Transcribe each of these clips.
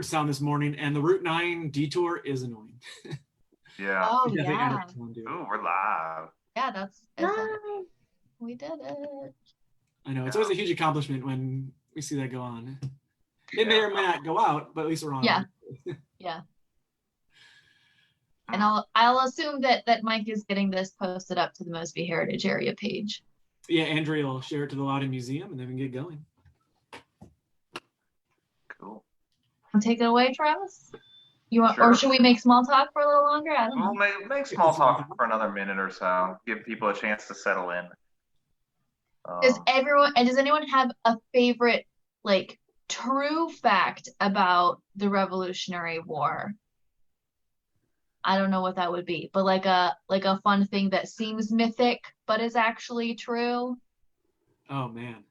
Shepherdstown this morning, and the Route 9 detour is annoying. Yeah. Oh, I think yeah. Anderson will do it. Ooh, we're live. Yeah, that's we did it. I know, it's always a huge accomplishment when we see that go on. It may or may not go out, but at least we're on. Yeah. Yeah. And I'll assume that Mike is getting this posted up to the Mosby Heritage Area page. Yeah, Andrea will share it to the Loudoun Museum, and then we can get going. Cool. Take it away, Travis. You want, Sure. or should we make small talk for a little longer? I don't know. We'll make small talk for another minute or so. Give people a chance to settle in. Does anyone have a favorite, like, true fact about the Revolutionary War? I don't know what that would be, but like a fun thing that seems mythic but is actually true. Oh man,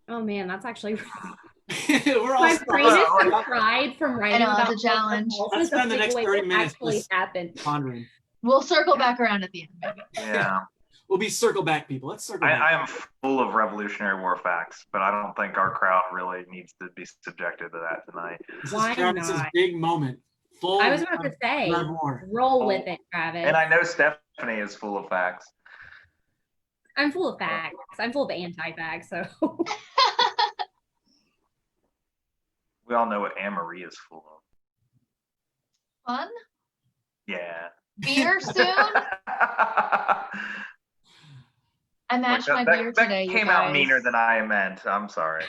that's actually we're all my brain is fried from writing about it's a challenge. Let's spend the next 30 minutes pondering. We'll circle back around at the end, maybe. Yeah. We'll be circle back people. Let's circle back. I am full of Revolutionary War facts, but I don't think our crowd really needs to be subjected to that tonight. Why not? This is a big moment. I was about to say, roll with it, Travis. And I know Stephanie is full of facts. I'm full of facts. I'm full of anti-facts, so. We all know what Anne-Marie is full of. Fun? Yeah. Beer soon? I matched my beer today. That came out meaner than I meant. I'm sorry.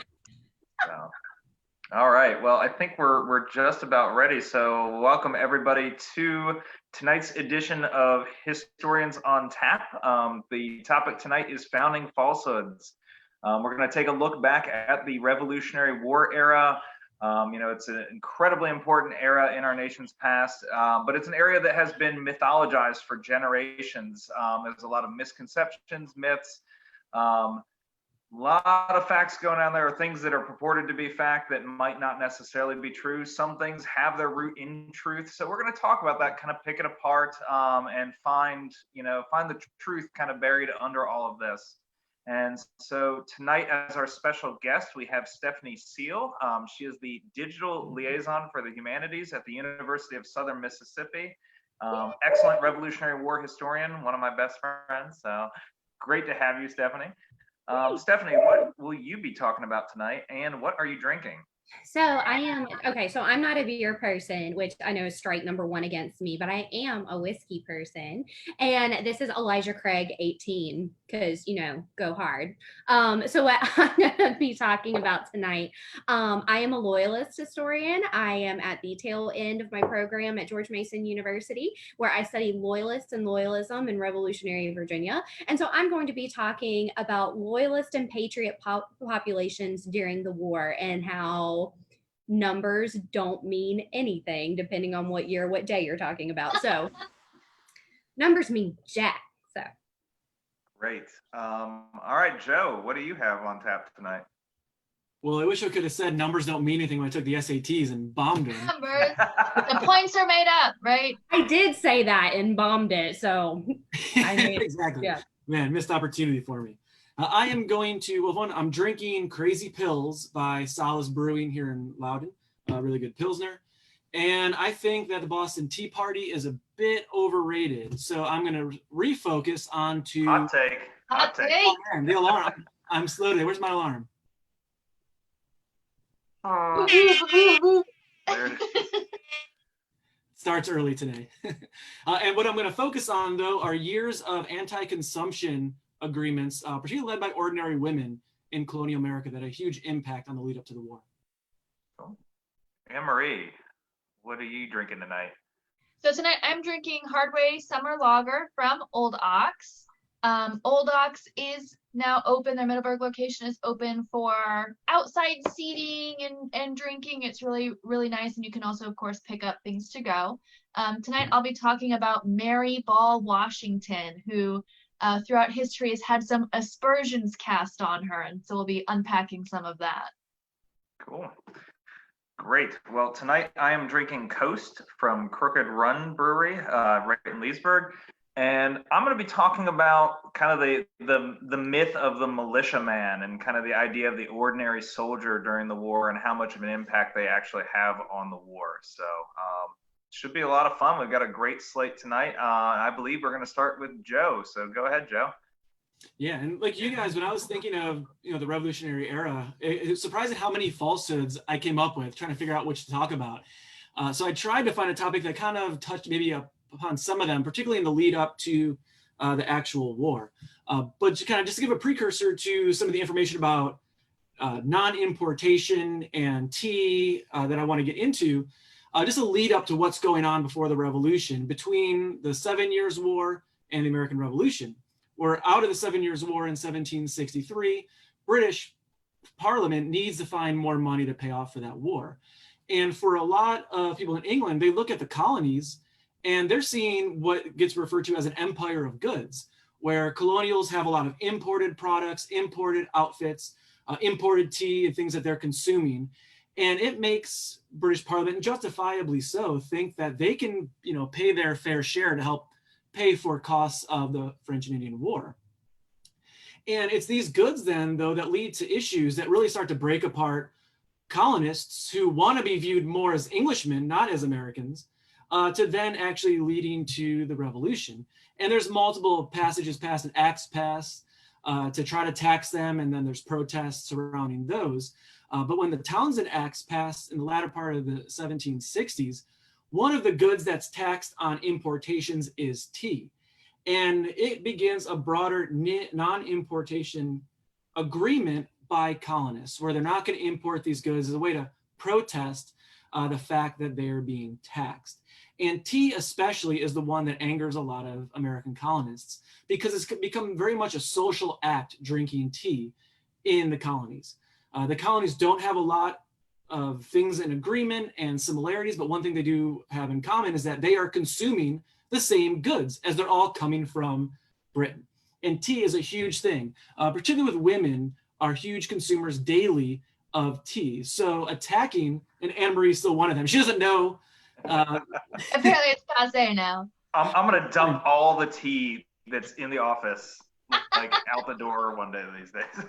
So. All right. Well, I think we're just about ready. So welcome everybody to tonight's edition of Historians on Tap. The topic tonight is founding falsehoods. We're going to take a look back at the Revolutionary War era. It's an incredibly important era in our nation's past, but it's an area that has been mythologized for generations. There's a lot of misconceptions, myths, a lot of facts going on there, things that are purported to be fact that might not necessarily be true. Some things have their root in truth. So we're going to talk about that, kind of pick it apart, and find the truth kind of buried under all of this. And so tonight, as our special guest, we have Stephanie Steele. She is the digital liaison for the humanities at the University of Southern Mississippi. Excellent Revolutionary War historian, one of my best friends. So great to have you, Stephanie. Stephanie, what will you be talking about tonight, and what are you drinking? So I'm not a beer person, which I know is strike number one against me, but I am a whiskey person. And this is Elijah Craig 18, because, go hard. So what I'm going to be talking about tonight, I am a Loyalist historian. I am at the tail end of my program at George Mason University, where I study Loyalists and loyalism in Revolutionary Virginia. And so I'm going to be talking about Loyalist and Patriot populations during the war, and how numbers don't mean anything depending on what year, what day you're talking about. So numbers mean jack. So great. All right, Joe, what do you have on tap tonight? Well, I wish I could have said numbers don't mean anything when I took the SATs and bombed them. Numbers, the points are made up, right? I did say that and bombed it. So exactly. Yeah. Man, missed opportunity for me. I am going to, I'm drinking Crazy Pills by Solace Brewing here in Loudoun, really good Pilsner. And I think that the Boston Tea Party is a bit overrated. So I'm going to refocus onto... Hot take. Oh, man, the alarm. I'm slow today. Where's my alarm? Starts early today. And what I'm going to focus on, though, are years of anti-consumption agreements, particularly led by ordinary women in colonial America, that had a huge impact on the lead up to the war. Cool. Anne-Marie, what are you drinking tonight? So tonight I'm drinking Hardway Summer Lager from Old Ox. Old Ox is now open. Their Middleburg location is open for outside seating and drinking. It's really, really nice. And you can also, of course, pick up things to go. Tonight I'll be talking about Mary Ball Washington, who throughout history has had some aspersions cast on her, and so we'll be unpacking some of that. Cool. Great. Well, tonight I am drinking Coast from Crooked Run Brewery right in Leesburg. And I'm going to be talking about kind of the myth of the militiaman and kind of the idea of the ordinary soldier during the war and how much of an impact they actually have on the war. So should be a lot of fun. We've got a great slate tonight. I believe we're going to start with Joe. So go ahead, Joe. Yeah, and like you guys, when I was thinking of the Revolutionary era, it's surprising how many falsehoods I came up with trying to figure out which to talk about. So I tried to find a topic that kind of touched maybe upon some of them, particularly in the lead up to the actual war. But to kind of just to give a precursor to some of the information about non-importation and tea that I want to get into, just a lead up to what's going on before the Revolution between the 7 Years' War and the American Revolution. Where out of the 7 Years' War in 1763, British Parliament needs to find more money to pay off for that war. And for a lot of people in England, they look at the colonies and they're seeing what gets referred to as an empire of goods, where colonials have a lot of imported products, imported outfits, imported tea and things that they're consuming. And it makes British Parliament, and justifiably so, think that they can, pay their fair share to help pay for costs of the French and Indian War. And it's these goods then, though, that lead to issues that really start to break apart colonists who want to be viewed more as Englishmen, not as Americans, to then actually leading to the Revolution. And there's multiple passages passed and acts passed to try to tax them, and then there's protests surrounding those. But when the Townshend Acts passed in the latter part of the 1760s, one of the goods that's taxed on importations is tea. And it begins a broader non-importation agreement by colonists, where they're not going to import these goods as a way to protest the fact that they're being taxed. And tea especially is the one that angers a lot of American colonists, because it's become very much a social act drinking tea in the colonies. The colonies don't have a lot of things in agreement and similarities, but one thing they do have in common is that they are consuming the same goods, as they're all coming from Britain. And tea is a huge thing, particularly with women are huge consumers daily of tea. So attacking, and Anne Marie's still one of them. She doesn't know. Apparently it's passe now. I'm going to dump all the tea that's in the office like out the door one day these days.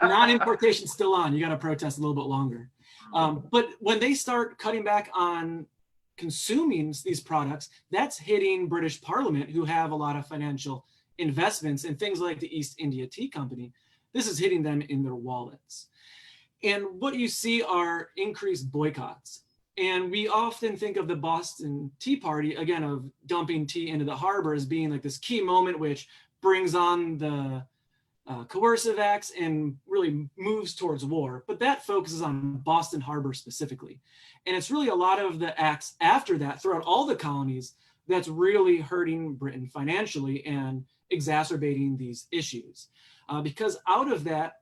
Non-importation's still on. You got to protest a little bit longer. But when they start cutting back on consuming these products, that's hitting British Parliament, who have a lot of financial investments in things like the East India Tea Company. This is hitting them in their wallets. And what you see are increased boycotts. And we often think of the Boston Tea Party, again, of dumping tea into the harbor as being like this key moment, which brings on the coercive acts and really moves towards war. But that focuses on Boston Harbor specifically. And it's really a lot of the acts after that throughout all the colonies that's really hurting Britain financially and exacerbating these issues. Because out of that,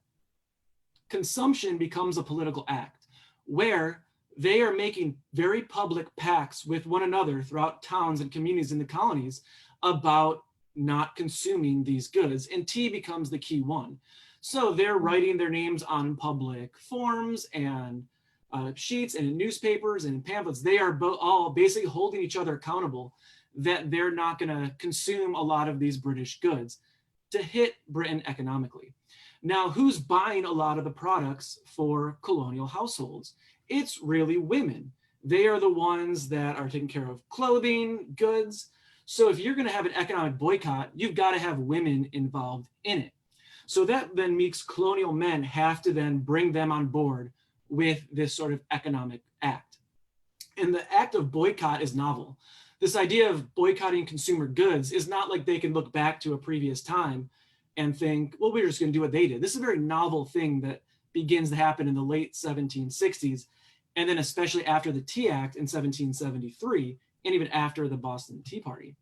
consumption becomes a political act where they are making very public pacts with one another throughout towns and communities in the colonies about not consuming these goods, and tea becomes the key one. So they're writing their names on public forms and sheets and in newspapers and in pamphlets. They are all basically holding each other accountable that they're not going to consume a lot of these British goods to hit Britain economically. Now, who's buying a lot of the products for colonial households? It's really women. They are the ones that are taking care of clothing, goods. So if you're going to have an economic boycott, you've got to have women involved in it. So that then makes colonial men have to then bring them on board with this sort of economic act. And the act of boycott is novel. This idea of boycotting consumer goods is not like they can look back to a previous time and think, well, we're just going to do what they did. This is a very novel thing that begins to happen in the late 1760s, and then especially after the Tea Act in 1773, and even after the Boston Tea Party.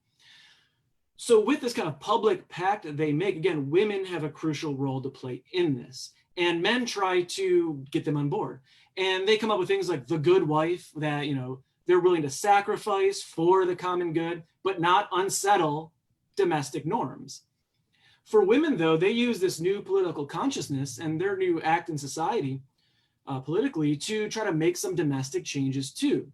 So with this kind of public pact that they make, again, women have a crucial role to play in this, and men try to get them on board. And they come up with things like the good wife, that, they're willing to sacrifice for the common good, but not unsettle domestic norms. For women, though, they use this new political consciousness and their new act in society politically to try to make some domestic changes too.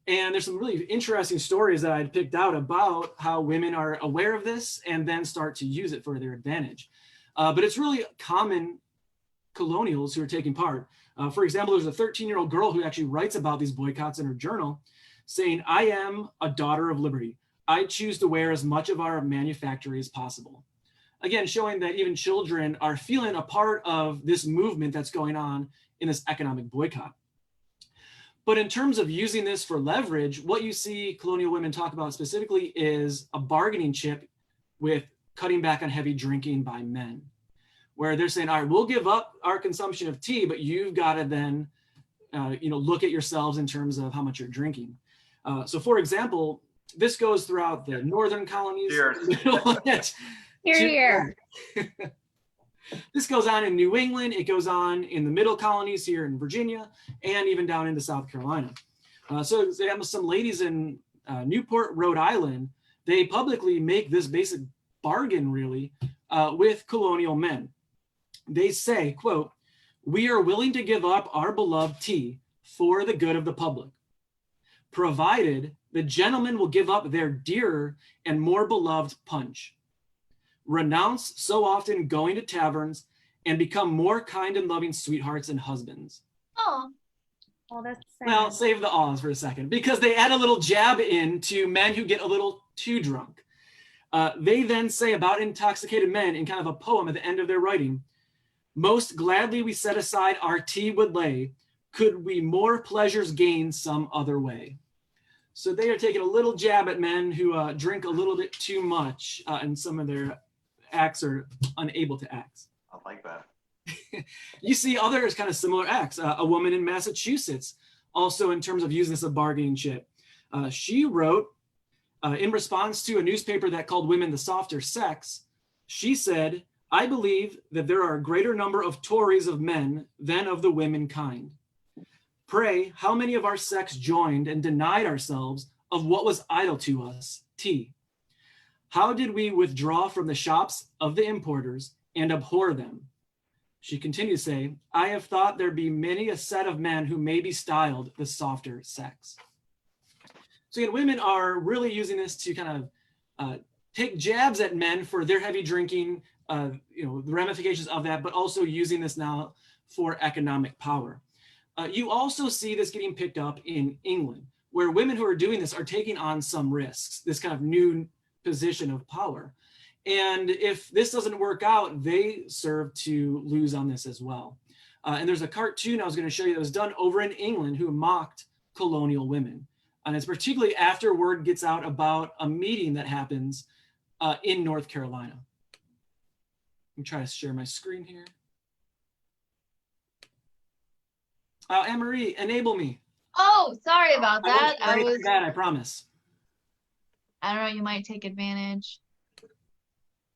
And there's some really interesting stories that I'd picked out about how women are aware of this and then start to use it for their advantage. But it's really common colonials who are taking part. For example, there's a 13-year-old girl who actually writes about these boycotts in her journal, saying, "I am a daughter of liberty. I choose to wear as much of our manufactory as possible." Again, showing that even children are feeling a part of this movement that's going on in this economic boycott. But in terms of using this for leverage, what you see colonial women talk about specifically is a bargaining chip with cutting back on heavy drinking by men, where they're saying, all right, we'll give up our consumption of tea, but you've got to then look at yourselves in terms of how much you're drinking. So for example, this goes throughout the northern colonies. Cheers. Here. This goes on in New England. It goes on in the middle colonies here in Virginia, and even down into South Carolina. So they have some ladies in Newport, Rhode Island. They publicly make this basic bargain, really, with colonial men. They say, quote, "We are willing to give up our beloved tea for the good of the public, provided the gentlemen will give up their dearer and more beloved punch. Renounce so often going to taverns and become more kind and loving sweethearts and husbands." Oh, Well, that's sad. Well, save the awes for a second, because they add a little jab in to men who get a little too drunk. They then say about intoxicated men in kind of a poem at the end of their writing, "Most gladly we set aside our tea would lay, could we more pleasures gain some other way." So they are taking a little jab at men who drink a little bit too much, and some of their acts are unable to act. I like that. You see others kind of similar acts. A woman in Massachusetts, also in terms of using this as a bargaining chip. She wrote, in response to a newspaper that called women the softer sex, she said, "I believe that there are a greater number of Tories of men than of the women kind. Pray, how many of our sex joined and denied ourselves of what was idle to us, tea? How did we withdraw from the shops of the importers and abhor them?" She continued to say, "I have thought there be many a set of men who may be styled the softer sex." So again, women are really using this to kind of take jabs at men for their heavy drinking, the ramifications of that, but also using this now for economic power. You also see this getting picked up in England, where women who are doing this are taking on some risks, this kind of new position of power. And if this doesn't work out, they serve to lose on this as well. And there's a cartoon I was going to show you that was done over in England who mocked colonial women. And it's particularly after word gets out about a meeting that happens in North Carolina. Let me try to share my screen here. Anne-Marie, enable me. oh, sorry about that. I won't do that, I promise. I don't know, you might take advantage.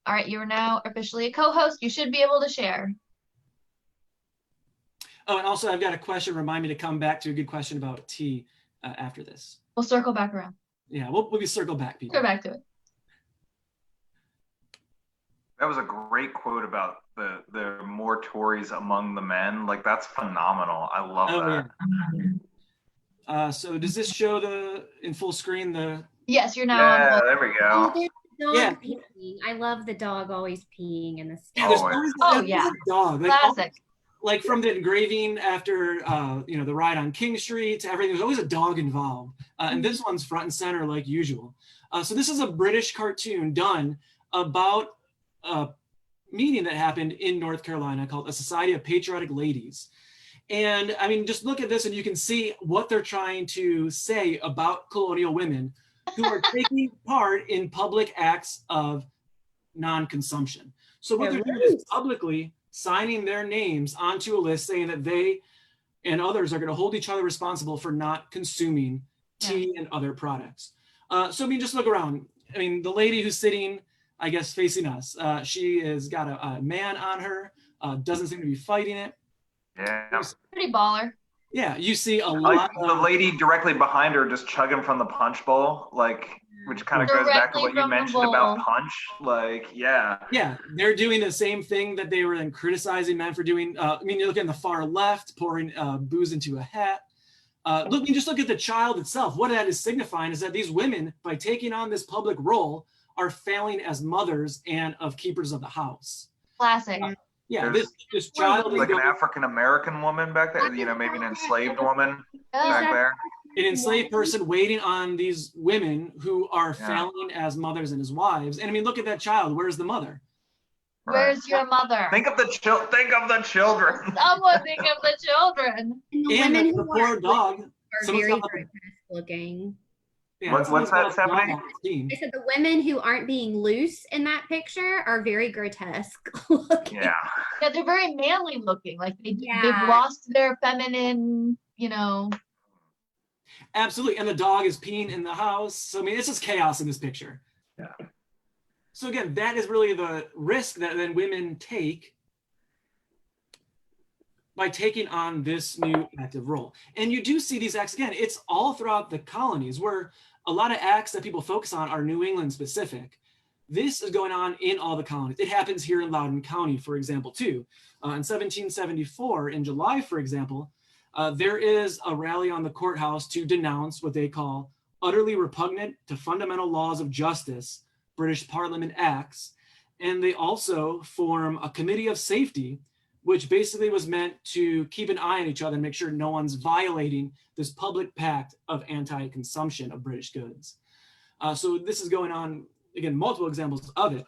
All right, you are now officially a co-host. You should be able to share. Oh, and also I've got a question. Remind me to come back to a good question about tea after this. We'll circle back around. Yeah, we'll be circle back, people. Go back to it. That was a great quote about the more Tories among the men. Like, that's phenomenal. I love that. Yeah. So does this show in full screen the? Yes, you're now Yeah, on. there we go. Dog Yeah. peeing. I love the dog always peeing in the Yeah, stuff. there's Always. always Oh, yeah. a dog. Classic. Like from the engraving after the ride on King Street to everything, there's always a dog involved. And this one's front and center like usual. So this is a British cartoon done about a meeting that happened in North Carolina called a Society of Patriotic Ladies. And I mean, just look at this and you can see what they're trying to say about colonial women who are taking part in public acts of non-consumption. So what they're doing is publicly signing their names onto a list saying that they and others are going to hold each other responsible for not consuming tea and other products. So I mean, just look around. I mean, the lady who's sitting, I guess, facing us, she has got a man on her, doesn't seem to be fighting it. Yeah. Pretty baller. Yeah, you see a Like lot the of, lady directly behind her just chugging from the punch bowl, like, which kind of goes back to Directly what you from the mentioned about bowl. punch. Like, yeah. yeah, they're doing the same thing that they were then criticizing men for doing. I mean, you look in the far left, pouring booze into a hat. Look at the child itself. What that is signifying is that these women, by taking on this public role, are failing as mothers and of keepers of the house. Classic. Yeah, this child is like an African American woman back there, you know, maybe an enslaved woman back there. An enslaved person waiting on these women who are failing as mothers and as wives. And I mean, look at that child. Where's the mother? Where's your mother? Think of the children. Someone think of the children. And The poor dog. are very grotesque looking. Yeah, what's that, Stephanie? I said the women who aren't being loose in that picture are very grotesque looking. Yeah. Yeah, they're very manly looking. Like they've lost their feminine, you know. Absolutely. And the dog is peeing in the house. So, I mean, it's just chaos in this picture. Yeah. So again, that is really the risk that then women take by taking on this new active role. And you do see these acts, again, it's all throughout the colonies, where a lot of acts that people focus on are New England specific. This is going on in all the colonies. It happens here in Loudoun County, for example, too. In 1774, in July, for example, there is a rally on the courthouse to denounce what they call utterly repugnant to fundamental laws of justice, British Parliament acts. And they also form a committee of safety, which basically was meant to keep an eye on each other and make sure no one's violating this public pact of anti-consumption of British goods. So this is going on, again, multiple examples of it.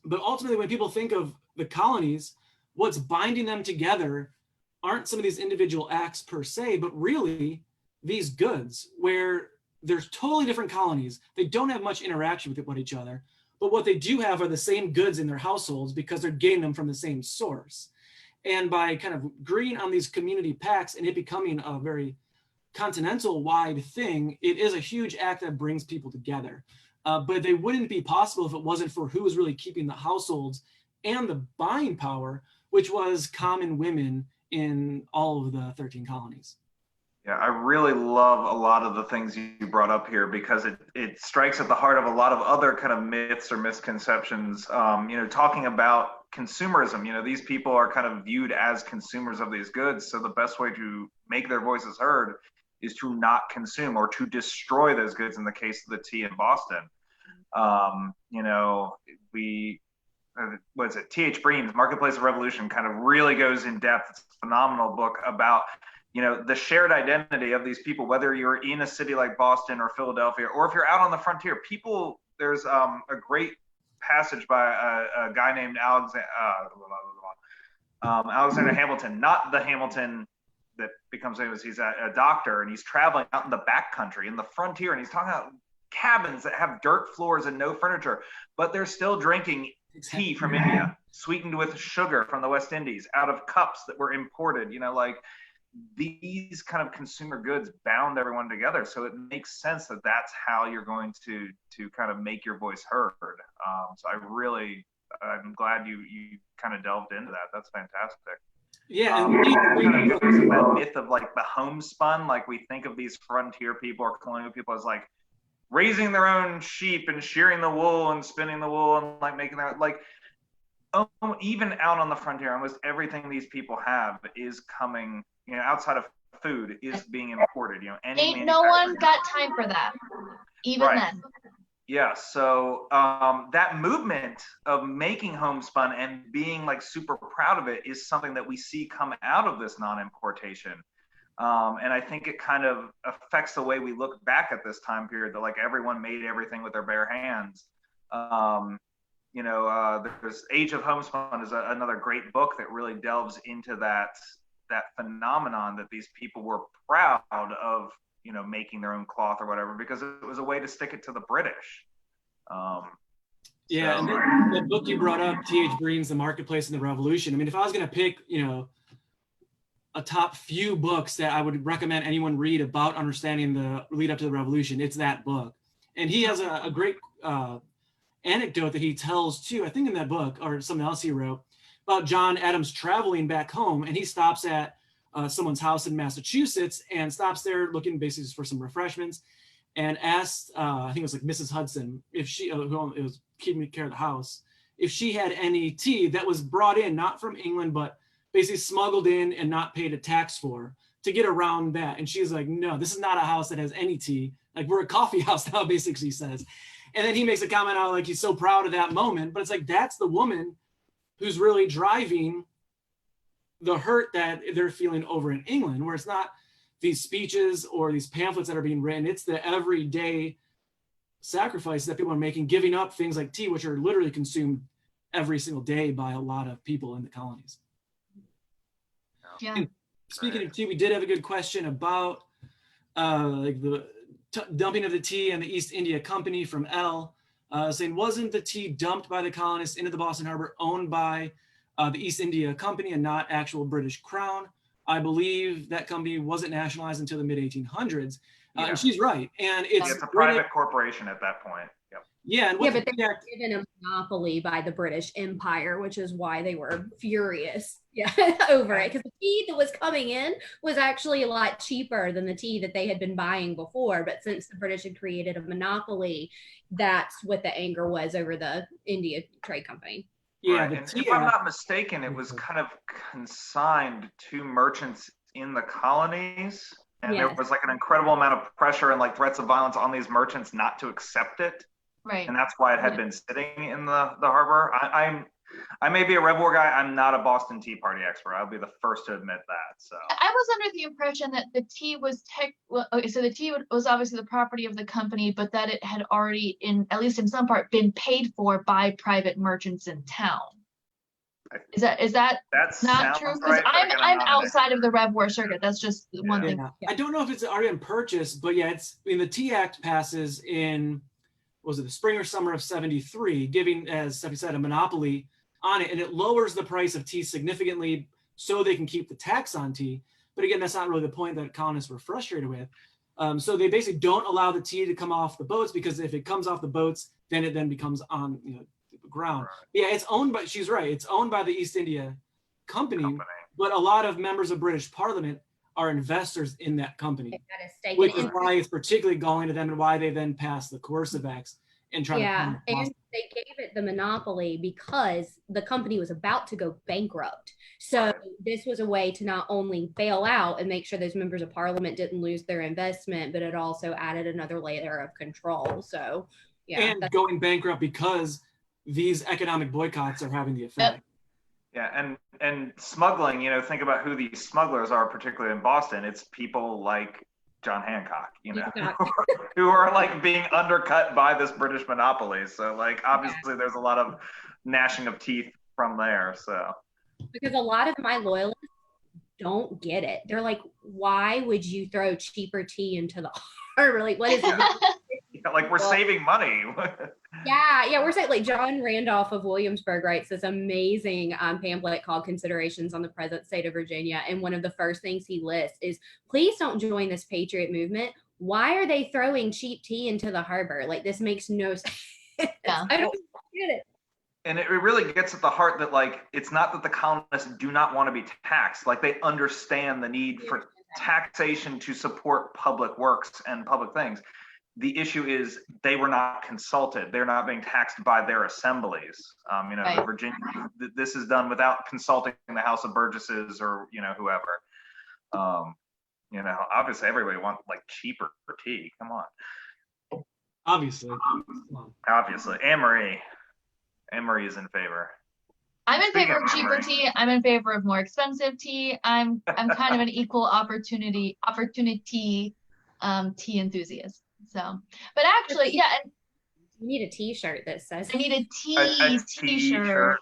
But ultimately, when people think of the colonies, what's binding them together aren't some of these individual acts per se, but really these goods where there's totally different colonies. They don't have much interaction with each other, but what they do have are the same goods in their households because they're getting them from the same source. And by kind of agreeing on these community pacts and it becoming a very continental wide thing, it is a huge act that brings people together. But they wouldn't be possible if it wasn't for who was really keeping the households and the buying power, which was common women in all of the 13 colonies. Yeah, I really love a lot of the things you brought up here because it strikes at the heart of a lot of other kind of myths or misconceptions. You know, talking about consumerism, you know, these people are kind of viewed as consumers of these goods. So the best way to make their voices heard is to not consume or to destroy those goods in the case of the tea in Boston. You know, what is it? T.H. Breen's Marketplace of Revolution kind of really goes in depth. It's a phenomenal book about, you know, the shared identity of these people, whether you're in a city like Boston or Philadelphia, or if you're out on the frontier. People, there's a great passage by a guy named Alexander Hamilton, not the Hamilton that becomes famous. He's a doctor, and he's traveling out in the backcountry, in the frontier, and he's talking about cabins that have dirt floors and no furniture, but they're still drinking tea from India, sweetened with sugar from the West Indies, out of cups that were imported. You know, like, these kind of consumer goods bound everyone together. So it makes sense that that's how you're going to kind of make your voice heard. So I'm glad you kind of delved into that. That's fantastic. Yeah. Kind of that myth of like the homespun, like we think of these frontier people or colonial people as like raising their own sheep and shearing the wool and spinning the wool and like making their, like, even out on the frontier, almost everything these people have is coming, you know, outside of food is being imported. You know, ain't no one got time for that, even then. Yeah, so that movement of making homespun and being like super proud of it is something that we see come out of this non-importation. And I think it kind of affects the way we look back at this time period, that like everyone made everything with their bare hands. You know, there's Age of Homespun is another great book that really delves into that phenomenon that these people were proud of, you know, making their own cloth or whatever, because it was a way to stick it to the British. Yeah, so. and the book you brought up, T.H. Breen's The Marketplace and the Revolution. I mean, if I was going to pick, you know, a top few books that I would recommend anyone read about understanding the lead up to the revolution, it's that book. And he has a great anecdote that he tells too, I think in that book or something else he wrote, about John Adams traveling back home, and he stops at someone's house in Massachusetts and stops there looking basically for some refreshments, and asked, I think it was like Mrs. Hudson, if she, who was keeping care of the house, if she had any tea that was brought in, not from England, but basically smuggled in and not paid a tax for, to get around that. And she's like, no, this is not a house that has any tea. Like, we're a coffee house now, basically, she says. And then he makes a comment out like he's so proud of that moment. But it's like, that's the woman who's really driving the hurt that they're feeling over in England, where it's not these speeches or these pamphlets that are being written. It's the everyday sacrifices that people are making, giving up things like tea, which are literally consumed every single day by a lot of people in the colonies. Yeah. And speaking of tea, we did have a good question about like the dumping of the tea and the East India Company from Elle, saying, wasn't the tea dumped by the colonists into the Boston Harbor owned by the East India Company and not actual British Crown? I believe that company wasn't nationalized until the mid-1800s. And she's right. And it's a private corporation at that point. Yep. Yeah, and but they were given a monopoly by the British Empire, which is why they were furious over it. Because the tea that was coming in was actually a lot cheaper than the tea that they had been buying before. But since the British had created a monopoly, that's what the anger was over the India Trade Company. Yeah, right. And if I'm not mistaken, it was kind of consigned to merchants in the colonies. And there was like an incredible amount of pressure and like threats of violence on these merchants not to accept it. Right. And that's why it had been sitting in the harbor. I may be a Rebel War guy. I'm not a Boston Tea Party expert. I'll be the first to admit that. So I was under the impression that the tea was so the tea was obviously the property of the company, but that it had already, at least in some part, been paid for by private merchants in town. Is that not true? Because right, I'm outside of the Rev War circuit. That's just one thing. Yeah. I don't know if it's already been purchased, but the Tea Act passes in, was it the spring or summer of '73, giving, as Stephanie said, a monopoly on it, and it lowers the price of tea significantly so they can keep the tax on tea. But again, that's not really the point that colonists were frustrated with. So they basically don't allow the tea to come off the boats, because if it comes off the boats, then it becomes on the ground. Right. Yeah, it's owned by, she's right, it's owned by the East India Company, but a lot of members of British Parliament are investors in that company, which is why it's particularly galling to them, and why they then pass the coercive acts and try to. And they gave it the monopoly because the company was about to go bankrupt. So this was a way to not only bail out and make sure those members of Parliament didn't lose their investment, but it also added another layer of control. So and going bankrupt because these economic boycotts are having the effect. Yeah, and smuggling, think about who these smugglers are, particularly in Boston. It's people like John Hancock, who are like being undercut by this British monopoly. So like, obviously there's a lot of gnashing of teeth from there. So because a lot of my loyalists don't get it. They're like, why would you throw cheaper tea into the harbor? Like, what is it? Like, we're saving money. We're saying, like, John Randolph of Williamsburg writes this amazing pamphlet called Considerations on the Present State of Virginia, and one of the first things he lists is, please don't join this patriot movement. Why are they throwing cheap tea into the harbor? Like, this makes no sense. I don't get it. And it really gets at the heart that, like, it's not that the colonists do not want to be taxed. Like, they understand the need for taxation to support public works and public things. The issue is they were not consulted. They're not being taxed by their assemblies. Virginia, this is done without consulting the House of Burgesses or, whoever. Obviously everybody wants like cheaper tea. Come on. Obviously. Anne-Marie is in favor. I'm in favor of cheaper tea. I'm in favor of more expensive tea. I'm kind of an equal opportunity tea enthusiast. So, but actually, and you need a T-shirt that says. I need a T-shirt.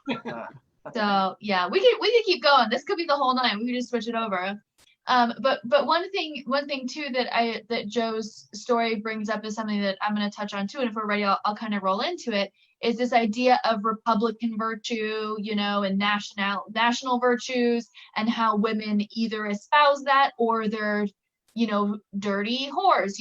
So yeah, we could keep going. This could be the whole night. We could just switch it over. But one thing too that Joe's story brings up is something that I'm going to touch on too. And if we're ready, I'll kind of roll into it. Is this idea of Republican virtue, and national virtues, and how women either espouse that or they're dirty whores,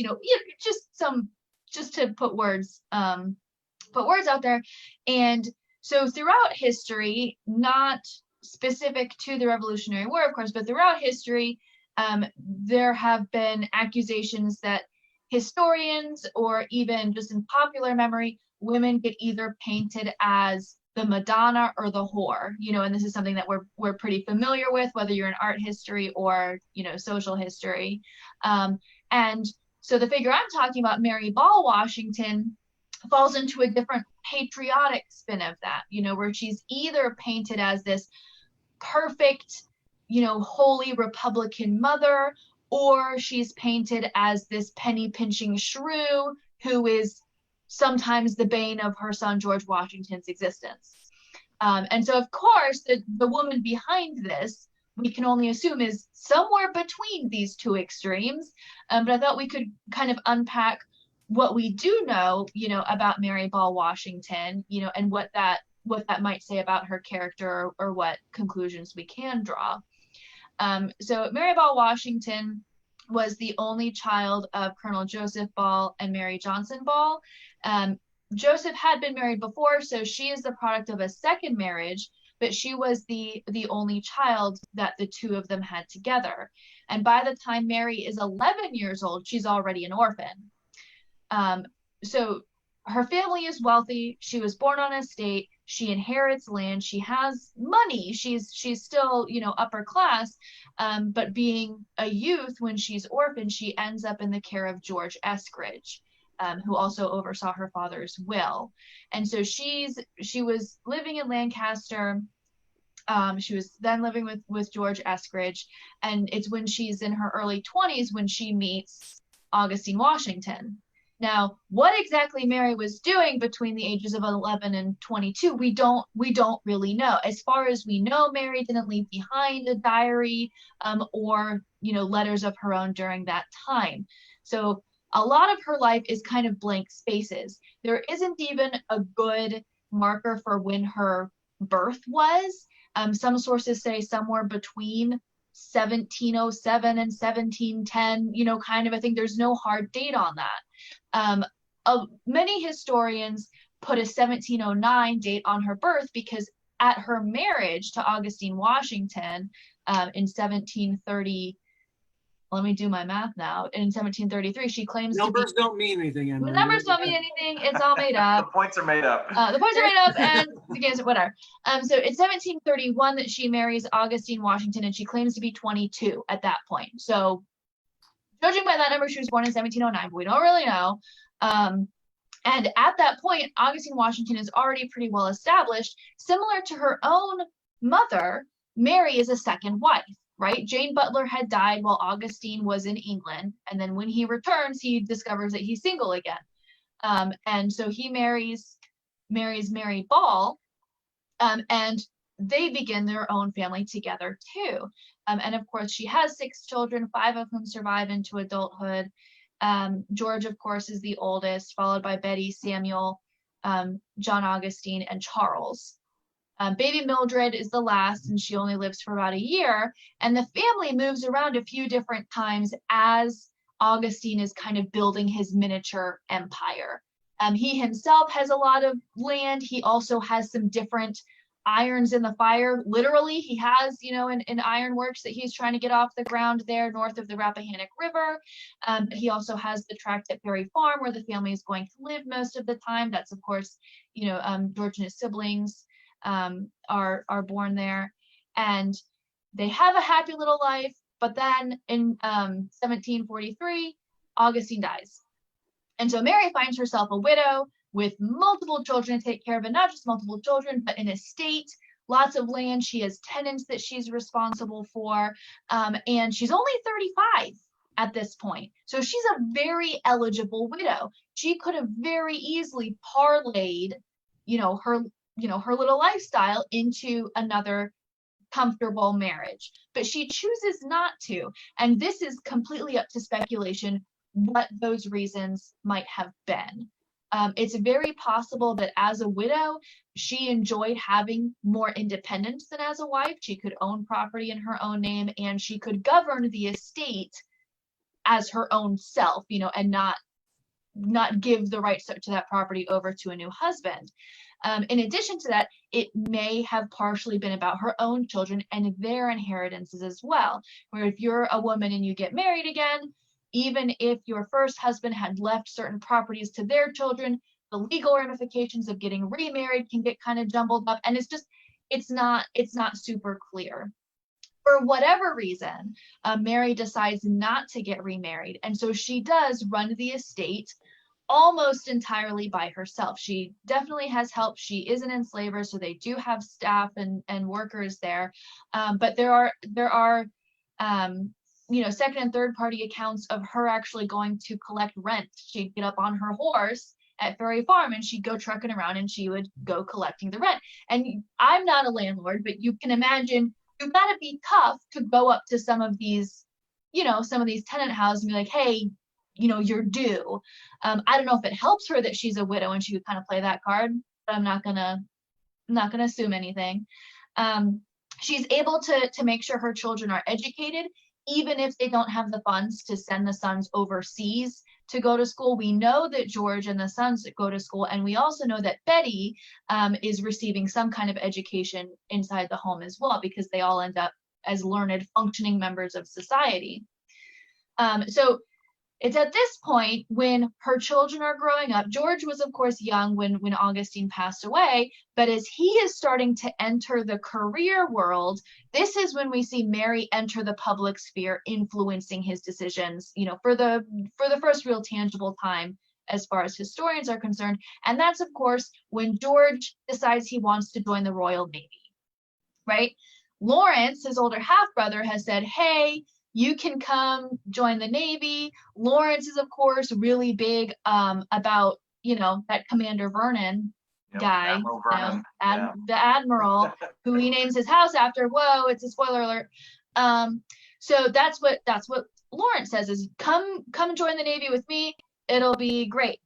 just to put words out there. And so throughout history, not specific to the Revolutionary War, of course, but throughout history, there have been accusations that historians, or even just in popular memory, women get either painted as the Madonna or the whore, and this is something that we're pretty familiar with, whether you're in art history or, social history. And so the figure I'm talking about, Mary Ball Washington, falls into a different patriotic spin of that, where she's either painted as this perfect, holy Republican mother, or she's painted as this penny pinching shrew who is sometimes the bane of her son George Washington's existence. And so, of course, the woman behind this, we can only assume, is somewhere between these two extremes. But I thought we could kind of unpack what we do know, about Mary Ball Washington, and what that might say about her character, or what conclusions we can draw. So Mary Ball Washington was the only child of Colonel Joseph Ball and Mary Johnson Ball. Joseph had been married before, so she is the product of a second marriage, but she was the only child that the two of them had together. And by the time Mary is 11 years old, she's already an orphan. So her family is wealthy. She was born on an estate. She inherits land. She has money. She's still, upper class. But being a youth when she's orphaned, she ends up in the care of George Eskridge, who also oversaw her father's will. And so she was living in Lancaster. She was then living with George Eskridge. And it's when she's in her early 20s when she meets Augustine Washington. Now, what exactly Mary was doing between the ages of 11 and 22, we don't really know. As far as we know, Mary didn't leave behind a diary or letters of her own during that time. So a lot of her life is kind of blank spaces. There isn't even a good marker for when her birth was. Some sources say somewhere between 1707 and 1710, kind of. I think there's no hard date on that. Many historians put a 1709 date on her birth because at her marriage to Augustine Washington in 1730, let me do my math now, in 1733, she claims numbers don't mean anything. The numbers don't mean anything. It's all made up. The points are made up. The points are made up, and again, whatever. So it's 1731 that she marries Augustine Washington, and she claims to be 22 at that point. So judging by that number, she was born in 1709, but we don't really know. And at that point, Augustine Washington is already pretty well established. Similar to her own mother, Mary is a second wife, right? Jane Butler had died while Augustine was in England. And then when he returns, he discovers that he's single again. And so he marries Mary Ball, and they begin their own family together too. And of course, she has 6 children, 5 of whom survive into adulthood. George, of course, is the oldest, followed by Betty, Samuel, John Augustine, and Charles. Baby Mildred is the last, and she only lives for about a year. And the family moves around a few different times as Augustine is kind of building his miniature empire. He himself has a lot of land. He also has some different irons in the fire. Literally, he has, an ironworks that he's trying to get off the ground there north of the Rappahannock River. He also has the tract at Berry Farm where the family is going to live most of the time. That's, of course, George and his siblings are born there, and they have a happy little life. But then in 1743, Augustine dies, and so Mary finds herself a widow with multiple children to take care of, and not just multiple children, but an estate, lots of land. She has tenants that she's responsible for, and she's only 35 at this point. So she's a very eligible widow. She could have very easily parlayed, her little lifestyle into another comfortable marriage, but she chooses not to. And this is completely up to speculation what those reasons might have been. It's very possible that as a widow, she enjoyed having more independence than as a wife. She could own property in her own name, and she could govern the estate as her own self, and not give the rights to that property over to a new husband. In addition to that, it may have partially been about her own children and their inheritances as well, where if you're a woman and you get married again, even if your first husband had left certain properties to their children, the legal ramifications of getting remarried can get kind of jumbled up, and it's not super clear. For whatever reason, Mary decides not to get remarried, and so she does run the estate almost entirely by herself. She definitely has help. She is an enslaver, so they do have staff and workers there, but there are second and third party accounts of her actually going to collect rent. She'd get up on her horse at Ferry Farm and she'd go trucking around and she would go collecting the rent. And I'm not a landlord, but you can imagine you've got to be tough to go up to some of these tenant houses and be like, hey, you're due. I don't know if it helps her that she's a widow and she would kind of play that card, but I'm not gonna assume anything. She's able to make sure her children are educated, even if they don't have the funds to send the sons overseas to go to school. We know that George and the sons go to school, and we also know that Betty is receiving some kind of education inside the home as well, because they all end up as learned, functioning members of society. So it's at this point when her children are growing up. George was, of course, young when Augustine passed away, but as he is starting to enter the career world, this is when we see Mary enter the public sphere, influencing his decisions, for the first real tangible time as far as historians are concerned. And that's, of course, when George decides he wants to join the Royal Navy, right? Lawrence, his older half-brother, has said, hey, you can come join the Navy. Lawrence is, of course, really big about, that Commander Vernon guy, Admiral Vernon. the Admiral, who he names his house after. Whoa, it's a spoiler alert. So that's what Lawrence says is, come join the Navy with me. It'll be great.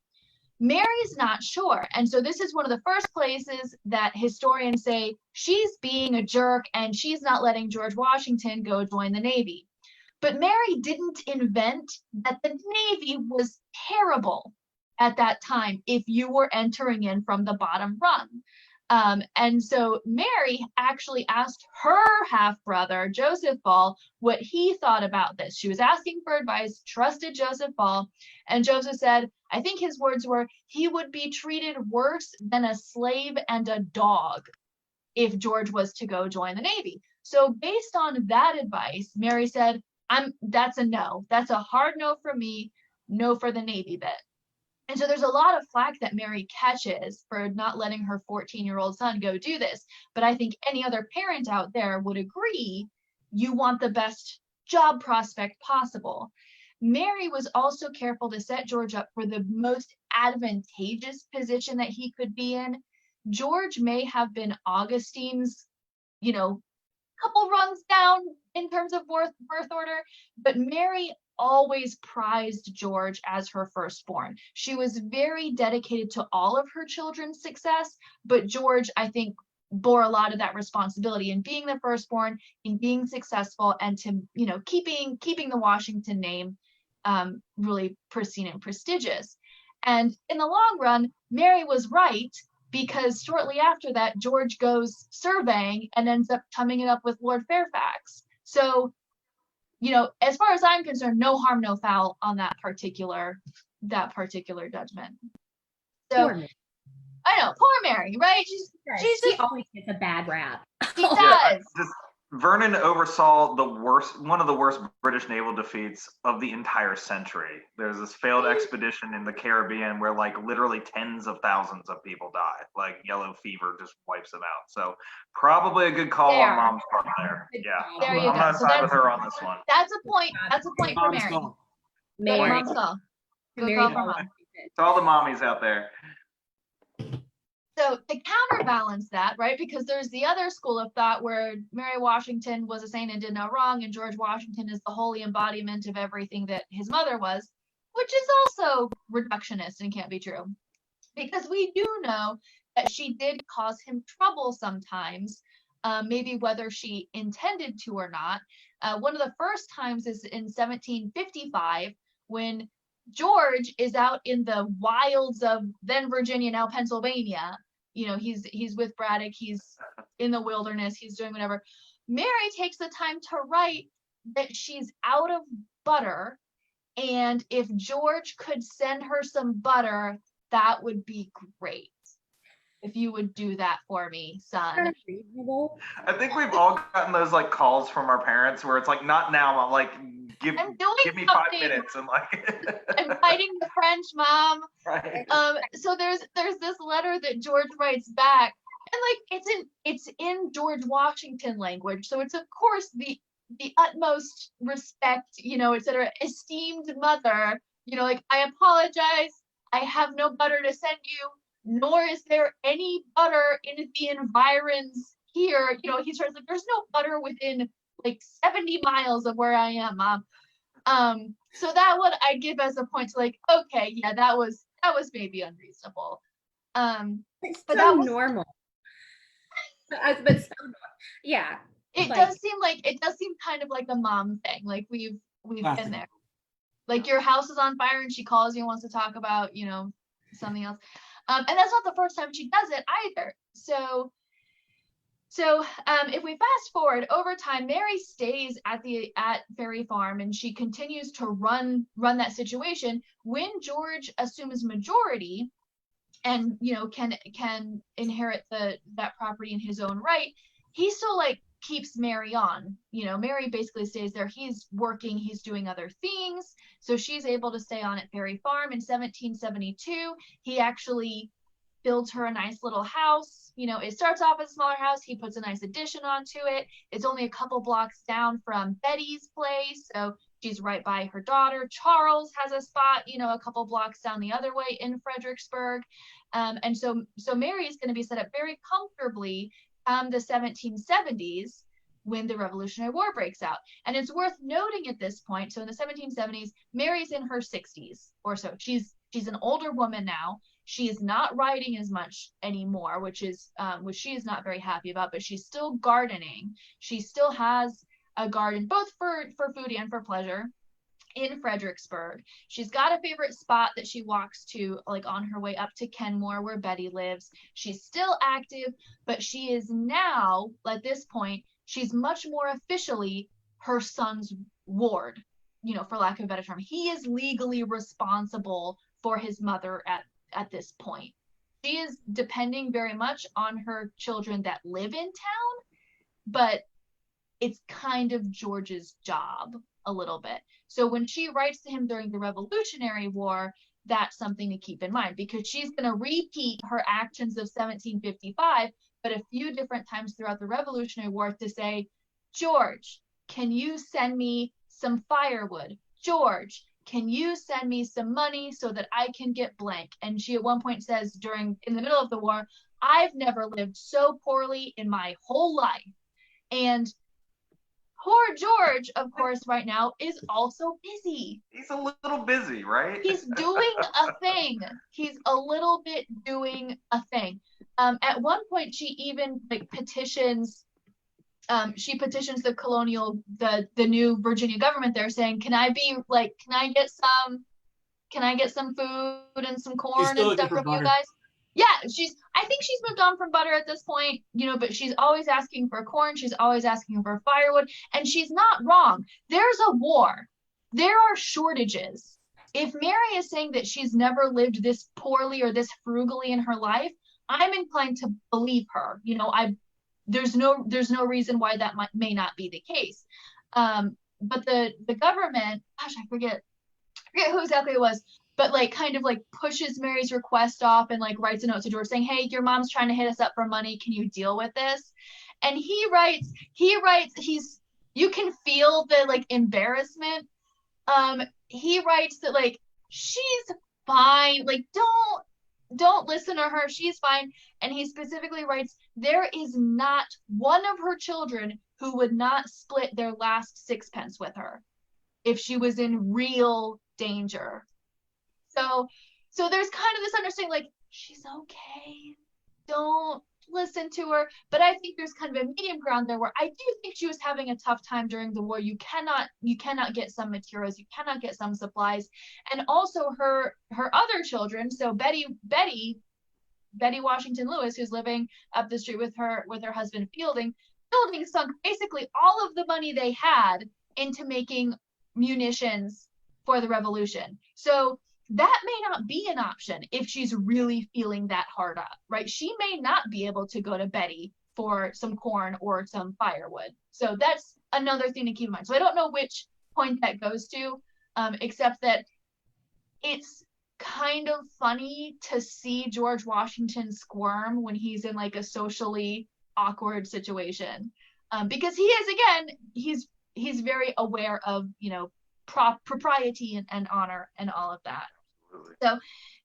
Mary's not sure. And so this is one of the first places that historians say she's being a jerk and she's not letting George Washington go join the Navy. But Mary didn't invent that the Navy was terrible at that time if you were entering in from the bottom rung. And so Mary actually asked her half-brother, Joseph Ball, what he thought about this. She was asking for advice, trusted Joseph Ball, and Joseph said, I think his words were, he would be treated worse than a slave and a dog if George was to go join the Navy. So based on that advice, Mary said, that's a no. That's a hard no for me, no for the Navy bit. And so there's a lot of flack that Mary catches for not letting her 14-year-old son go do this. But I think any other parent out there would agree you want the best job prospect possible. Mary was also careful to set George up for the most advantageous position that he could be in. George may have been Augustine's, couple rungs down in terms of birth order, but Mary always prized George as her firstborn. She was very dedicated to all of her children's success, but George, I think, bore a lot of that responsibility in being the firstborn, in being successful, and to, keeping the Washington name really pristine and prestigious. And in the long run, Mary was right, because shortly after that, George goes surveying and ends up coming it up with Lord Fairfax. So, as far as I'm concerned, no harm, no foul on that particular judgment. So I know, poor Mary, right? She always gets a bad rap. She does. Vernon oversaw one of the worst British naval defeats of the entire century. There's this failed expedition in the Caribbean where literally tens of thousands of people died. Yellow fever just wipes them out. So probably a good call on Mom's part there. Yeah, there you I'm gonna side with her on this one. That's a point. That's a point for Mary. Mary. Mom's call. Mary. Good call for Mom. To all the mommies out there. So to counterbalance that, right, because there's the other school of thought where Mary Washington was a saint and did no wrong, and George Washington is the holy embodiment of everything that his mother was, which is also reductionist and can't be true. Because we do know that she did cause him trouble sometimes, maybe whether she intended to or not. One of the first times is in 1755, when George is out in the wilds of then Virginia, now Pennsylvania. He's with Braddock, he's in the wilderness, he's doing whatever. Mary takes the time to write that she's out of butter, and if George could send her some butter, that would be great. If you would do that for me, son. Reasonable. I think we've all gotten those like calls from our parents where it's like, not now, Mom. Like, give me 5 minutes. And like, I'm fighting the French, Mom. right. So there's this letter that George writes back, and like it's in George Washington language. So it's of course the utmost respect, you know, etc. Esteemed mother, you know, like, I apologize. I have no butter to send you, nor is there any butter in the environs here. You know, he starts like, there's no butter within like 70 miles of where I am, Mom. So that one I give as a point to like, okay, yeah, that was maybe unreasonable. It's but so that was normal. Yeah. It does seem kind of like a mom thing. Like we've been there. Like your house is on fire and she calls you and wants to talk about, you know, something else. And that's not the first time she does it either. So if we fast forward over time, Mary stays at Ferry Farm and she continues to run that situation. When George assumes majority and, you know, can inherit that property in his own right, he still like keeps Mary on. You know, Mary basically stays there. He's working, he's doing other things. So she's able to stay on at Ferry Farm. In 1772, he actually builds her a nice little house. You know, it starts off as a smaller house. He puts a nice addition onto it. It's only a couple blocks down from Betty's place. So she's right by her daughter. Charles has a spot, you know, a couple blocks down the other way in Fredericksburg. And so Mary is going to be set up very comfortably the 1770s when the Revolutionary War breaks out. And it's worth noting at this point, so in the 1770s, Mary's in her 60s or so. She's an older woman now. She is not riding as much anymore, which she is not very happy about, but she's still gardening. She still has a garden, both for food and for pleasure, in Fredericksburg. She's got a favorite spot that she walks to, like on her way up to Kenmore, where Betty lives. She's still active, but she is now, at this point, she's much more officially her son's ward, you know, for lack of a better term. He is legally responsible for his mother at this point. She is depending very much on her children that live in town, but it's kind of George's job a little bit. So when she writes to him during the Revolutionary War, that's something to keep in mind, because she's going to repeat her actions of 1755, but a few different times throughout the Revolutionary War to say, George, can you send me some firewood? George, can you send me some money so that I can get blank? And she at one point says in the middle of the war, I've never lived so poorly in my whole life. And poor George, of course, right now is also busy. He's a little busy, right? He's doing a thing. He's a little bit doing a thing. At one point, she even like petitions the colonial, the new Virginia government there, saying, can I get some food and some corn and stuff from you guys? Yeah, I think she's moved on from butter at this point, you know, but she's always asking for corn. She's always asking for firewood, and she's not wrong. There's a war. There are shortages. If Mary is saying that she's never lived this poorly or this frugally in her life, I'm inclined to believe her. You know, there's no reason why that may not be the case. But the government, gosh, I forget who exactly it was, but like kind of like pushes Mary's request off and like writes a note to George saying, hey, your mom's trying to hit us up for money. Can you deal with this? And he writes, you can feel the like embarrassment. He writes that like, she's fine. Like, don't listen to her. She's fine. And he specifically writes, there is not one of her children who would not split their last sixpence with her if she was in real danger. So there's kind of this understanding, like, she's okay. Don't listen to her. But I think there's kind of a medium ground there where I do think she was having a tough time during the war. You cannot get some materials. You cannot get some supplies. And also her other children. So Betty Washington Lewis, who's living up the street with her husband Fielding sunk basically all of the money they had into making munitions for the revolution. So that may not be an option if she's really feeling that hard up, right? She may not be able to go to Betty for some corn or some firewood. So that's another thing to keep in mind. So I don't know which point that goes to, except that it's kind of funny to see George Washington squirm when he's in like a socially awkward situation, because he is, again, he's very aware of, you know, propriety and honor and all of that. Absolutely. So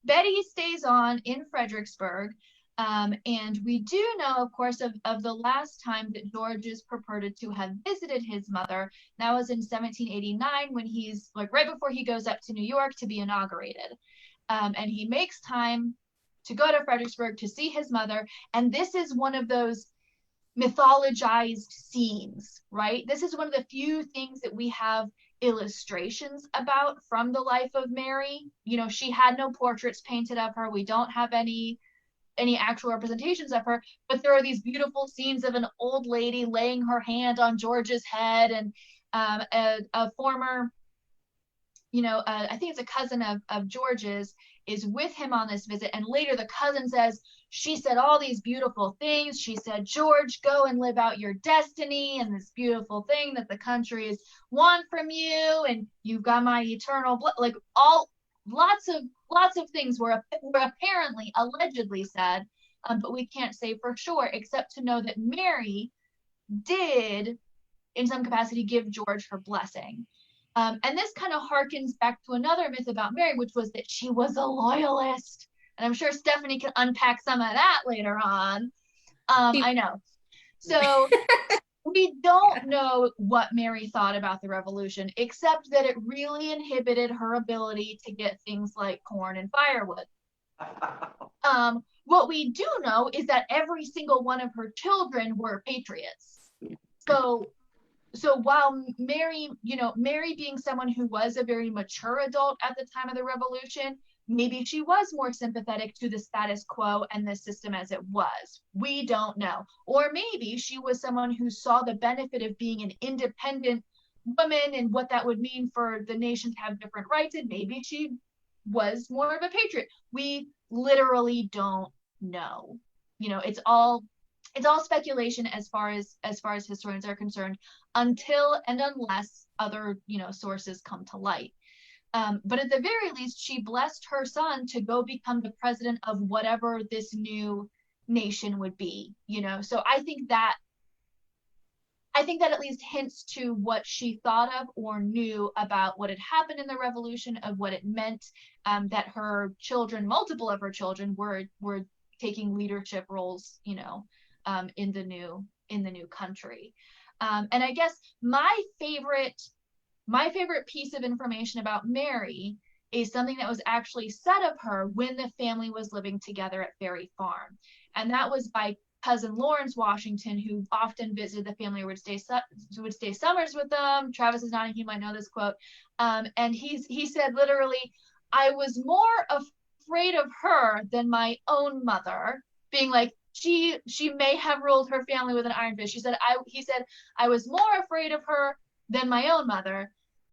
Betty stays on in Fredericksburg, and we do know, of course, of the last time that George is purported to have visited his mother. That was in 1789, when he's like right before he goes up to New York to be inaugurated. And he makes time to go to Fredericksburg to see his mother. And this is one of those mythologized scenes, right? This is one of the few things that we have illustrations about from the life of Mary. You know, she had no portraits painted of her. We don't have any actual representations of her, but there are these beautiful scenes of an old lady laying her hand on George's head, and a former, you know, I think it's a cousin of George's, is with him on this visit. And later the cousin says, she said all these beautiful things. She said, George, go and live out your destiny and this beautiful thing that the country has won from you, and you've got my eternal blood. Like lots of things were apparently, allegedly said, but we can't say for sure, except to know that Mary did, in some capacity, give George her blessing. And this kind of harkens back to another myth about Mary, which was that she was a loyalist. And I'm sure Stephanie can unpack some of that later on. I know. So we don't know what Mary thought about the revolution, except that it really inhibited her ability to get things like corn and firewood. What we do know is that every single one of her children were patriots. So while Mary, you know, Mary being someone who was a very mature adult at the time of the revolution, maybe she was more sympathetic to the status quo and the system as it was. We don't know. Or maybe she was someone who saw the benefit of being an independent woman and what that would mean for the nation to have different rights, and maybe she was more of a patriot. We literally don't know. You know, it's all speculation as far as historians are concerned, until and unless other, you know, sources come to light. But at the very least, she blessed her son to go become the president of whatever this new nation would be, you know. So I think that at least hints to what she thought of or knew about what had happened in the revolution, of what it meant, that her children, multiple of her children, were taking leadership roles, you know, in the new country. And I guess my favorite piece of information about Mary is something that was actually said of her when the family was living together at Ferry Farm. And that was by cousin Lawrence Washington, who often visited the family, would stay summers with them. Travis is nodding, he might know this quote. And he said literally, I was more afraid of her than my own mother, being like, she may have ruled her family with an iron fist. He said, I was more afraid of her than my own mother,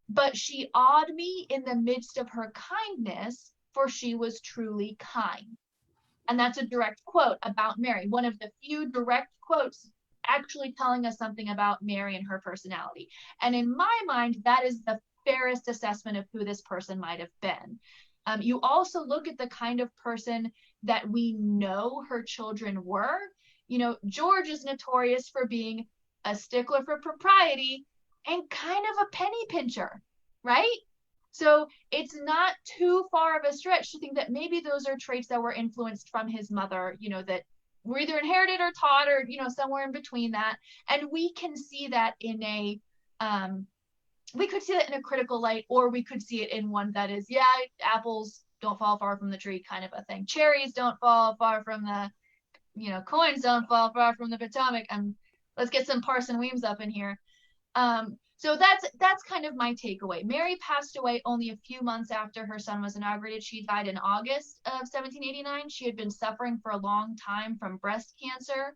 but she awed me in the midst of her kindness, for she was truly kind. And that's a direct quote about Mary, one of the few direct quotes actually telling us something about Mary and her personality. And in my mind, that is the fairest assessment of who this person might have been. You also look at the kind of person that we know her children were. You know, George is notorious for being a stickler for propriety and kind of a penny pincher, right? So it's not too far of a stretch to think that maybe those are traits that were influenced from his mother, you know, that were either inherited or taught, or, you know, somewhere in between that. And we can see that in a critical light, or we could see it in one that is, yeah, apples don't fall far from the tree kind of a thing. Cherries don't fall far from the, you know, coins don't fall far from the Potomac. And let's get some Parson Weems up in here. So that's kind of my takeaway. Mary passed away only a few months after her son was inaugurated. She died in August of 1789. She had been suffering for a long time from breast cancer.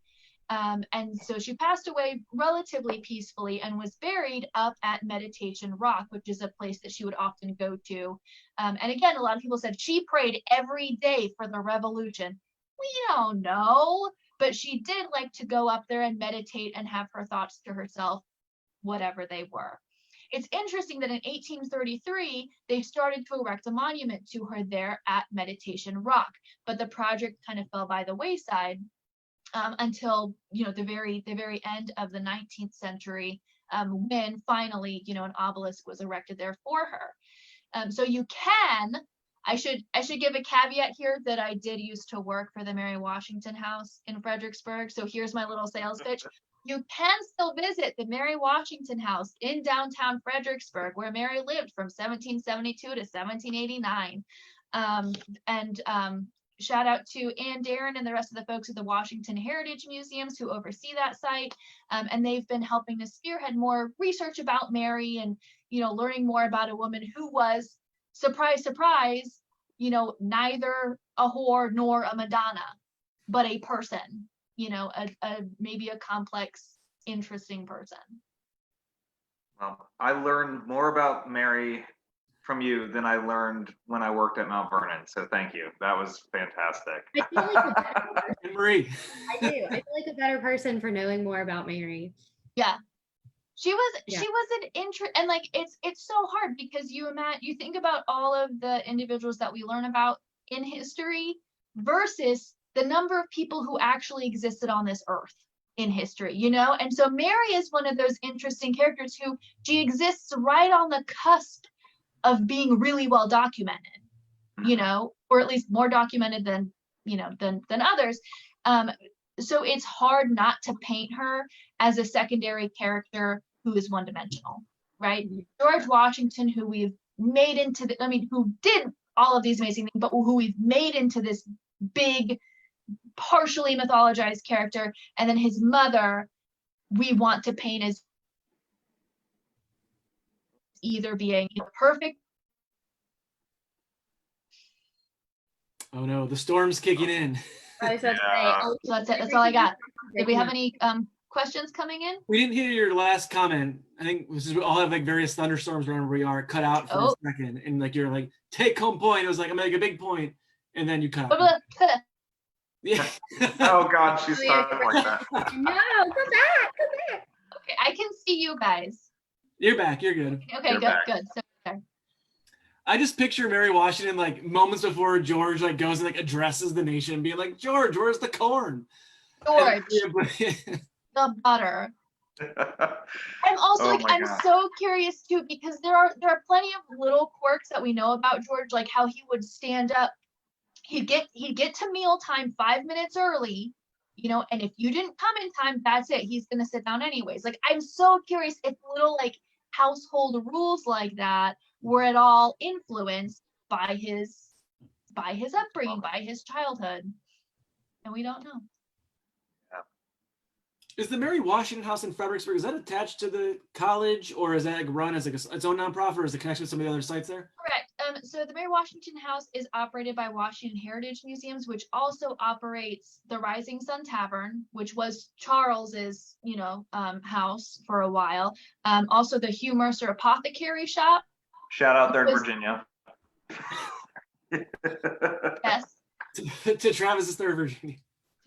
And so she passed away relatively peacefully and was buried up at Meditation Rock, which is a place that she would often go to. And again, a lot of people said she prayed every day for the revolution. We don't know, but she did like to go up there and meditate and have her thoughts to herself, whatever they were. It's interesting that in 1833, they started to erect a monument to her there at Meditation Rock, but the project kind of fell by the wayside until, the very end of the 19th century, when finally, an obelisk was erected there for her. So you can, I should give a caveat here that I did used to work for the Mary Washington House in Fredericksburg. So here's my little sales pitch. You can still visit the Mary Washington House in downtown Fredericksburg, where Mary lived from 1772 to 1789. Shout out to Ann Darren and the rest of the folks at the Washington Heritage Museums who oversee that site. And they've been helping to spearhead more research about Mary and, learning more about a woman who was, surprise, surprise, neither a whore nor a Madonna, but a person, maybe a complex, interesting person. Well, I learned more about Mary from you than I learned when I worked at Mount Vernon. So thank you. That was fantastic. I feel like a better person. Marie. I do. I feel like a better person for knowing more about Mary. Yeah. She was an interest, and like it's so hard because you think about all of the individuals that we learn about in history versus the number of people who actually existed on this earth in history, and so Mary is one of those interesting characters who she exists right on the cusp of being really well documented, or at least more documented than others. So it's hard not to paint her as a secondary character who is one-dimensional, right? George Washington, who we've made into who did all of these amazing things, but who we've made into this big, partially mythologized character, and then his mother, we want to paint as either being perfect. Oh no, the storm's kicking in. I was about to say, That's it. That's all I got. Did we have any questions coming in? We didn't hear your last comment. I think this is we all have like various thunderstorms around where we are cut out for a second, and like you're like take home point. It was like I'm gonna make a big point, and then you cut out. Yeah. Oh God, she's starting like that. no, come back. Okay, I can see you guys. You're back. You're good. Okay, You're good, back. good. So I just picture Mary Washington like moments before George like goes and like addresses the nation, being like, George, where's the corn? George, the butter. I'm also I'm so curious too, because there are plenty of little quirks that we know about George, like how he would stand up. He'd get to mealtime 5 minutes early, and if you didn't come in time, that's it. He's gonna sit down anyways. Like I'm so curious if little like household rules like that were at all influenced by his upbringing, by his childhood, and we don't know. Is the Mary Washington House in Fredericksburg, is that attached to the college, or is that like run as like its own nonprofit, or is it connected with some of the other sites there? Correct. So the Mary Washington House is operated by Washington Heritage Museums, which also operates the Rising Sun Tavern, which was Charles's, house for a while. Also the Hugh Mercer Apothecary Shop. Shout out Third Virginia. Yes. to Travis's Third Virginia.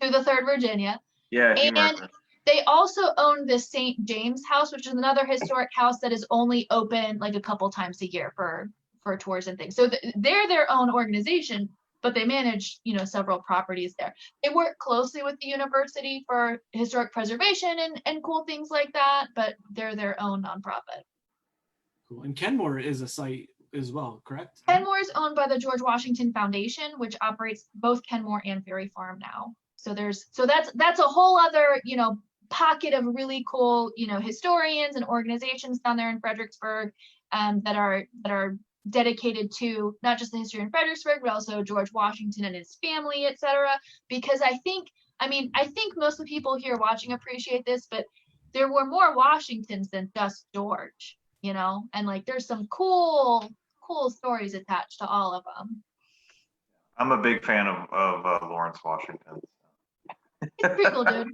To the Third Virginia. Yeah. And they also own the St. James House, which is another historic house that is only open like a couple times a year for tours and things. So they're their own organization, but they manage, several properties there. They work closely with the university for historic preservation and cool things like that, but they're their own nonprofit. Cool. And Kenmore is a site as well, correct? Kenmore is owned by the George Washington Foundation, which operates both Kenmore and Ferry Farm now. So that's a whole other, pocket of really cool, historians and organizations down there in Fredericksburg that are dedicated to not just the history in Fredericksburg, but also George Washington and his family, etc. Because I think most of the people here watching appreciate this, but there were more Washingtons than just George, and like there's some cool stories attached to all of them. I'm a big fan of Lawrence Washington. He's pretty cool, dude.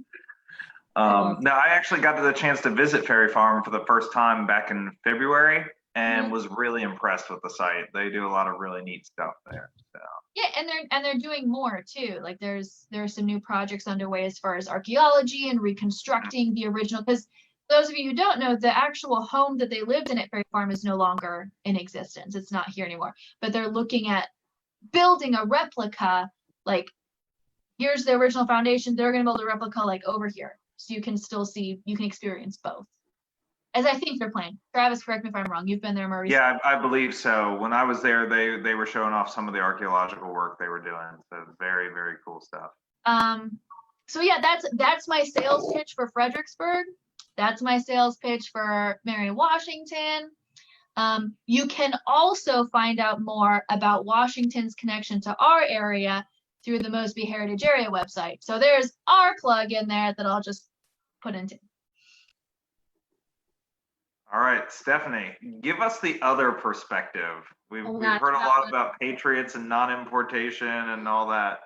No, I actually got the chance to visit Ferry Farm for the first time back in February and was really impressed with the site. They do a lot of really neat stuff there. So. Yeah, and they're doing more too. Like there's some new projects underway as far as archaeology and reconstructing the original. Because those of you who don't know, the actual home that they lived in at Ferry Farm is no longer in existence. It's not here anymore. But they're looking at building a replica. Like here's the original foundation. They're going to build a replica like over here, so you can still see, you can experience both. As I think they're planning. Travis, correct me if I'm wrong. You've been there more recently. Yeah, I believe so. When I was there, they were showing off some of the archaeological work they were doing. So very, very cool stuff. So yeah, that's my sales pitch for Fredericksburg. That's my sales pitch for Mary Washington. You can also find out more about Washington's connection to our area through the Mosby Heritage Area website. So there's our plug in there that I'll just put into. All right, Stephanie, give us the other perspective. We've heard a lot about patriots and non-importation and all that.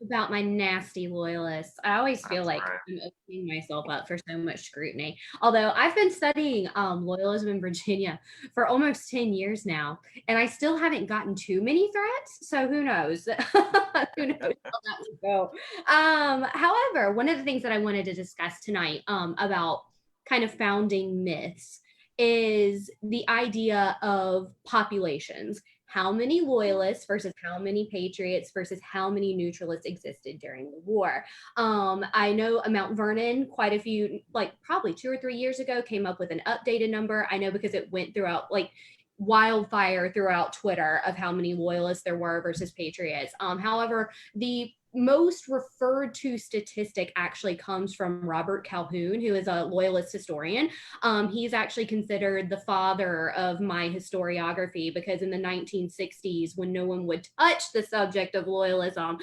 About my nasty loyalists. I always feel like right. I'm opening myself up for so much scrutiny. Although I've been studying loyalism in Virginia for almost 10 years now, and I still haven't gotten too many threats. So who knows? Who knows how that would go. However, one of the things that I wanted to discuss tonight about kind of founding myths is the idea of populations. How many loyalists versus how many patriots versus how many neutralists existed during the war. I know Mount Vernon, quite a few, like probably 2 or 3 years ago, came up with an updated number. I know because it went throughout like wildfire throughout Twitter of how many loyalists there were versus patriots. However, the most referred to statistic actually comes from Robert Calhoun, who is a loyalist historian. He's actually considered the father of my historiography because in the 1960s, when no one would touch the subject of loyalism,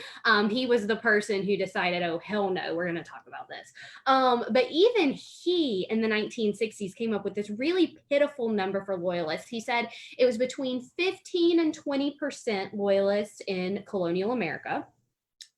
he was the person who decided, oh, hell no, we're going to talk about this. But even he, in the 1960s, came up with this really pitiful number for loyalists. He said it was between 15 and 20% loyalists in colonial America,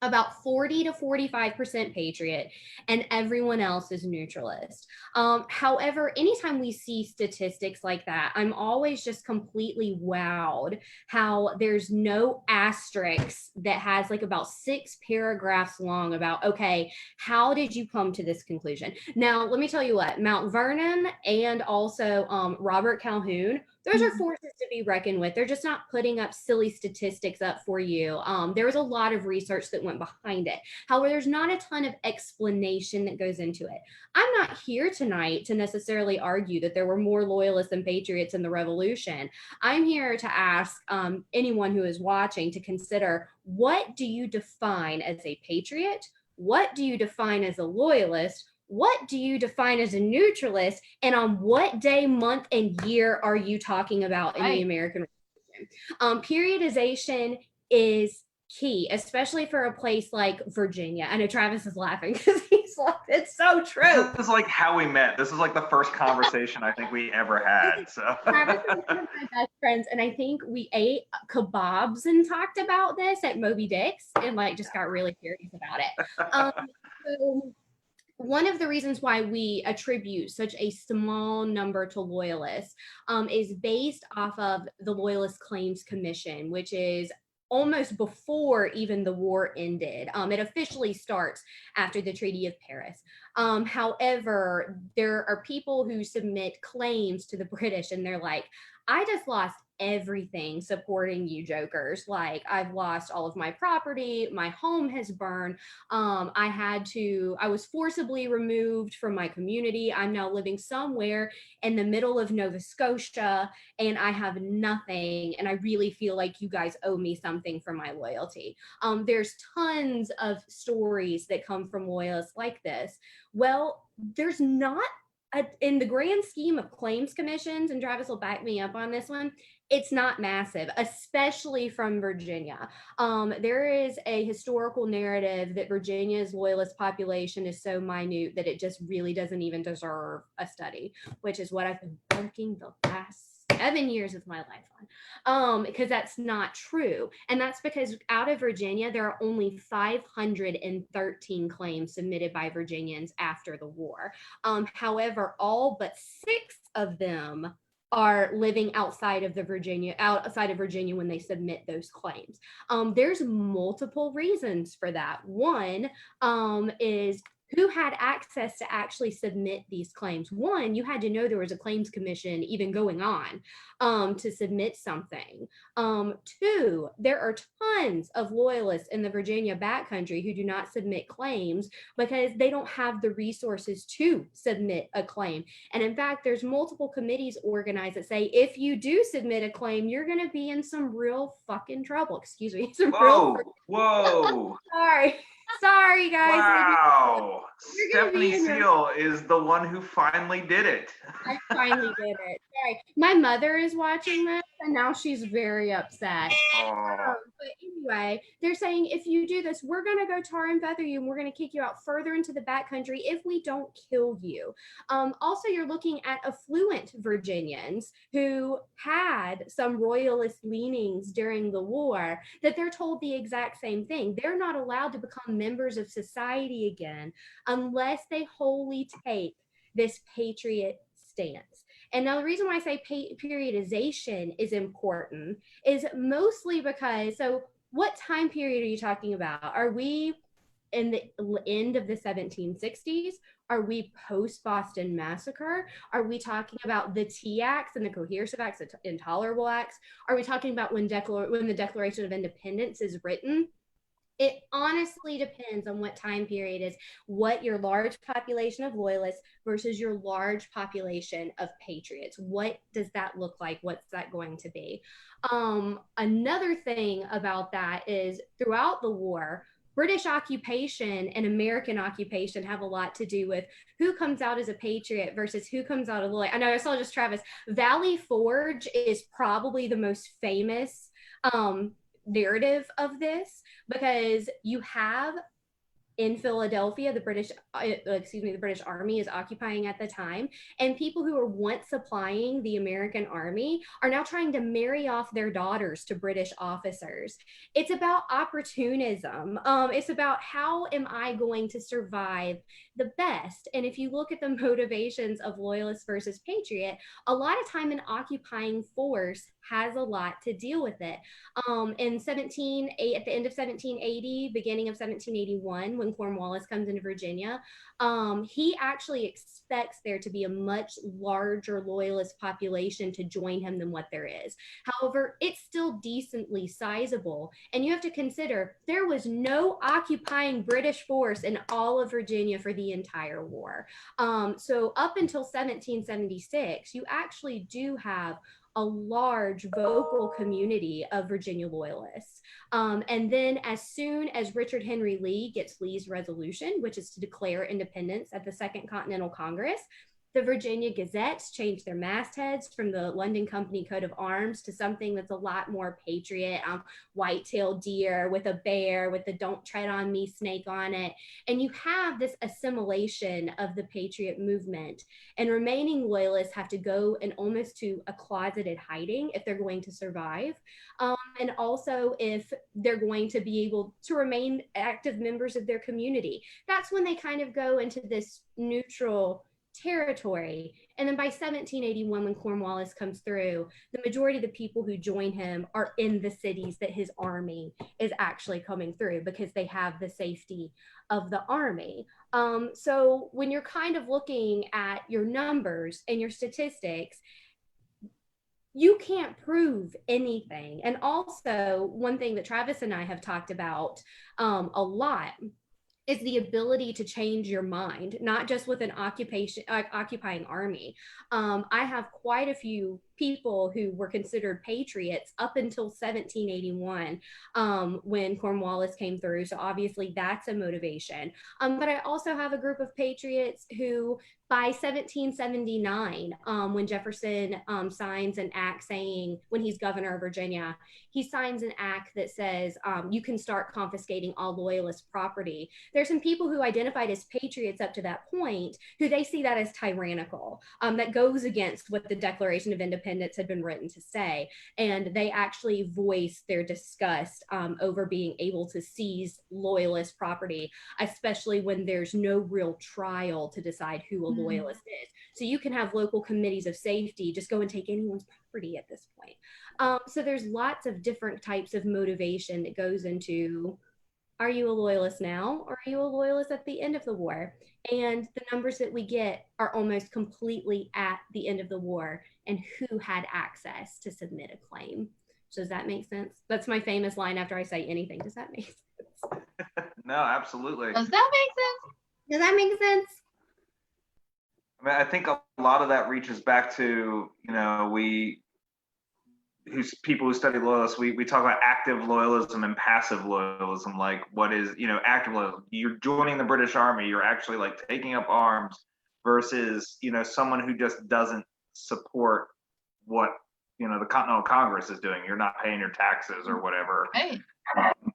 about 40 to 45% patriot, and everyone else is neutralist. However, anytime we see statistics like that, I'm always just completely wowed how there's no asterisk that has like about 6 paragraphs long about, okay, how did you come to this conclusion? Now, let me tell you what, Mount Vernon and also Robert Calhoun, those are forces to be reckoned with. They're just not putting up silly statistics up for you. There was a lot of research that went behind it. However, there's not a ton of explanation that goes into it. I'm not here tonight to necessarily argue that there were more loyalists than patriots in the Revolution. I'm here to ask anyone who is watching to consider, what do you define as a patriot? What do you define as a loyalist? What do you define as a neutralist? And on what day, month, and year are you talking about in the American Revolution? Periodization is key, especially for a place like Virginia. I know Travis is laughing because he's like, it's so true. This is like how we met. This is like the first conversation I think we ever had. So Travis is one of my best friends, and I think we ate kebabs and talked about this at Moby Dick's and like just got really curious about it. So one of the reasons why we attribute such a small number to loyalists is based off of the Loyalist Claims Commission, which is almost before even the war ended. It officially starts after the Treaty of Paris. However, there are people who submit claims to the British and they're like, I just lost everything supporting you jokers. Like, I've lost all of my property, my home has burned, I was forcibly removed from my community. I'm now living somewhere in the middle of Nova Scotia and I have nothing, and I really feel like you guys owe me something for my loyalty. There's tons of stories that come from loyalists like this. Well, there's not in the grand scheme of claims commissions, and Travis will back me up on this one, it's not massive, especially from Virginia. There is a historical narrative that Virginia's loyalist population is so minute that it just really doesn't even deserve a study, which is what I've been working the last 7 years of my life on, because that's not true. And that's because out of Virginia, there are only 513 claims submitted by Virginians after the war. However, all but 6 of them are living outside of Virginia when they submit those claims. There's multiple reasons for that. One is who had access to actually submit these claims. One, you had to know there was a claims commission even going on to submit something. Two, there are tons of loyalists in the Virginia backcountry who do not submit claims because they don't have the resources to submit a claim. And in fact, there's multiple committees organized that say, if you do submit a claim, you're going to be in some real fucking trouble. Excuse me. Whoa. Sorry, guys. Wow. Stephanie Steele is the one who finally did it. I finally did it. Sorry. My mother is watching this and now she's very upset. But anyway, they're saying if you do this, we're going to go tar and feather you and we're going to kick you out further into the backcountry if we don't kill you. Also, you're looking at affluent Virginians who had some royalist leanings during the war that they're told the exact same thing. They're not allowed to become members of society again unless they wholly take this patriot stance. And now the reason why I say periodization is important is mostly because, so what time period are you talking about? Are we in the end of the 1760s? Are we post-Boston Massacre? Are we talking about the Tea Acts and the Coercive Acts, the Intolerable Acts? Are we talking about when the Declaration of Independence is written? It honestly depends on what time period is, what your large population of loyalists versus your large population of patriots. What does that look like? What's that going to be? Another thing about that is throughout the war, British occupation and American occupation have a lot to do with who comes out as a patriot versus who comes out a loyal. I know I saw just Travis. Valley Forge is probably the most famous narrative of this because you have in Philadelphia, the British Army is occupying at the time, and people who were once supplying the American Army are now trying to marry off their daughters to British officers. It's about opportunism. It's about how am I going to survive the best? And if you look at the motivations of loyalist versus patriot, a lot of time an occupying force has a lot to deal with it. At the end of 1780, beginning of 1781, when Cornwallis comes into Virginia, he actually expects there to be a much larger loyalist population to join him than what there is. However, it's still decently sizable. And you have to consider there was no occupying British force in all of Virginia for the entire war. So up until 1776, you actually do have a large vocal community of Virginia loyalists. And then as soon as Richard Henry Lee gets Lee's resolution, which is to declare independence at the Second Continental Congress, the Virginia Gazettes changed their mastheads from the London Company coat of arms to something that's a lot more patriot, white-tailed deer with a bear with the "don't tread on me" snake on it. And you have this assimilation of the patriot movement, and remaining loyalists have to go and almost to a closeted hiding if they're going to survive. And also if they're going to be able to remain active members of their community. That's when they kind of go into this neutral territory. And then by 1781, when Cornwallis comes through, the majority of the people who join him are in the cities that his army is actually coming through because they have the safety of the army. So when you're kind of looking at your numbers and your statistics, you can't prove anything. And also, one thing that Travis and I have talked about a lot is the ability to change your mind, not just with an occupying army. I have quite a few people who were considered patriots up until 1781 when Cornwallis came through. So obviously that's a motivation. But I also have a group of patriots who by 1779, when Jefferson signs an act saying, when he's governor of Virginia, he signs an act that says you can start confiscating all loyalist property. There's some people who identified as patriots up to that point who they see that as tyrannical. That goes against what the Declaration of Independence independence had been written to say. And they actually voiced their disgust over being able to seize Loyalist property, especially when there's no real trial to decide who a Loyalist is. So you can have local committees of safety just go and take anyone's property at this point. So there's lots of different types of motivation that goes into, are you a Loyalist now, or are you a Loyalist at the end of the war? And the numbers that we get are almost completely at the end of the war and who had access to submit a claim. So does that make sense? That's my famous line after I say anything. Does that make sense? No, absolutely. Does that make sense? Does that make sense? I mean, I think a lot of that reaches back to, people who study loyalists, we talk about active loyalism and passive loyalism. Like, what is, active loyalism? You're joining the British Army, you're actually like taking up arms, versus, someone who just doesn't support what, the Continental Congress is doing. You're not paying your taxes or whatever. Right.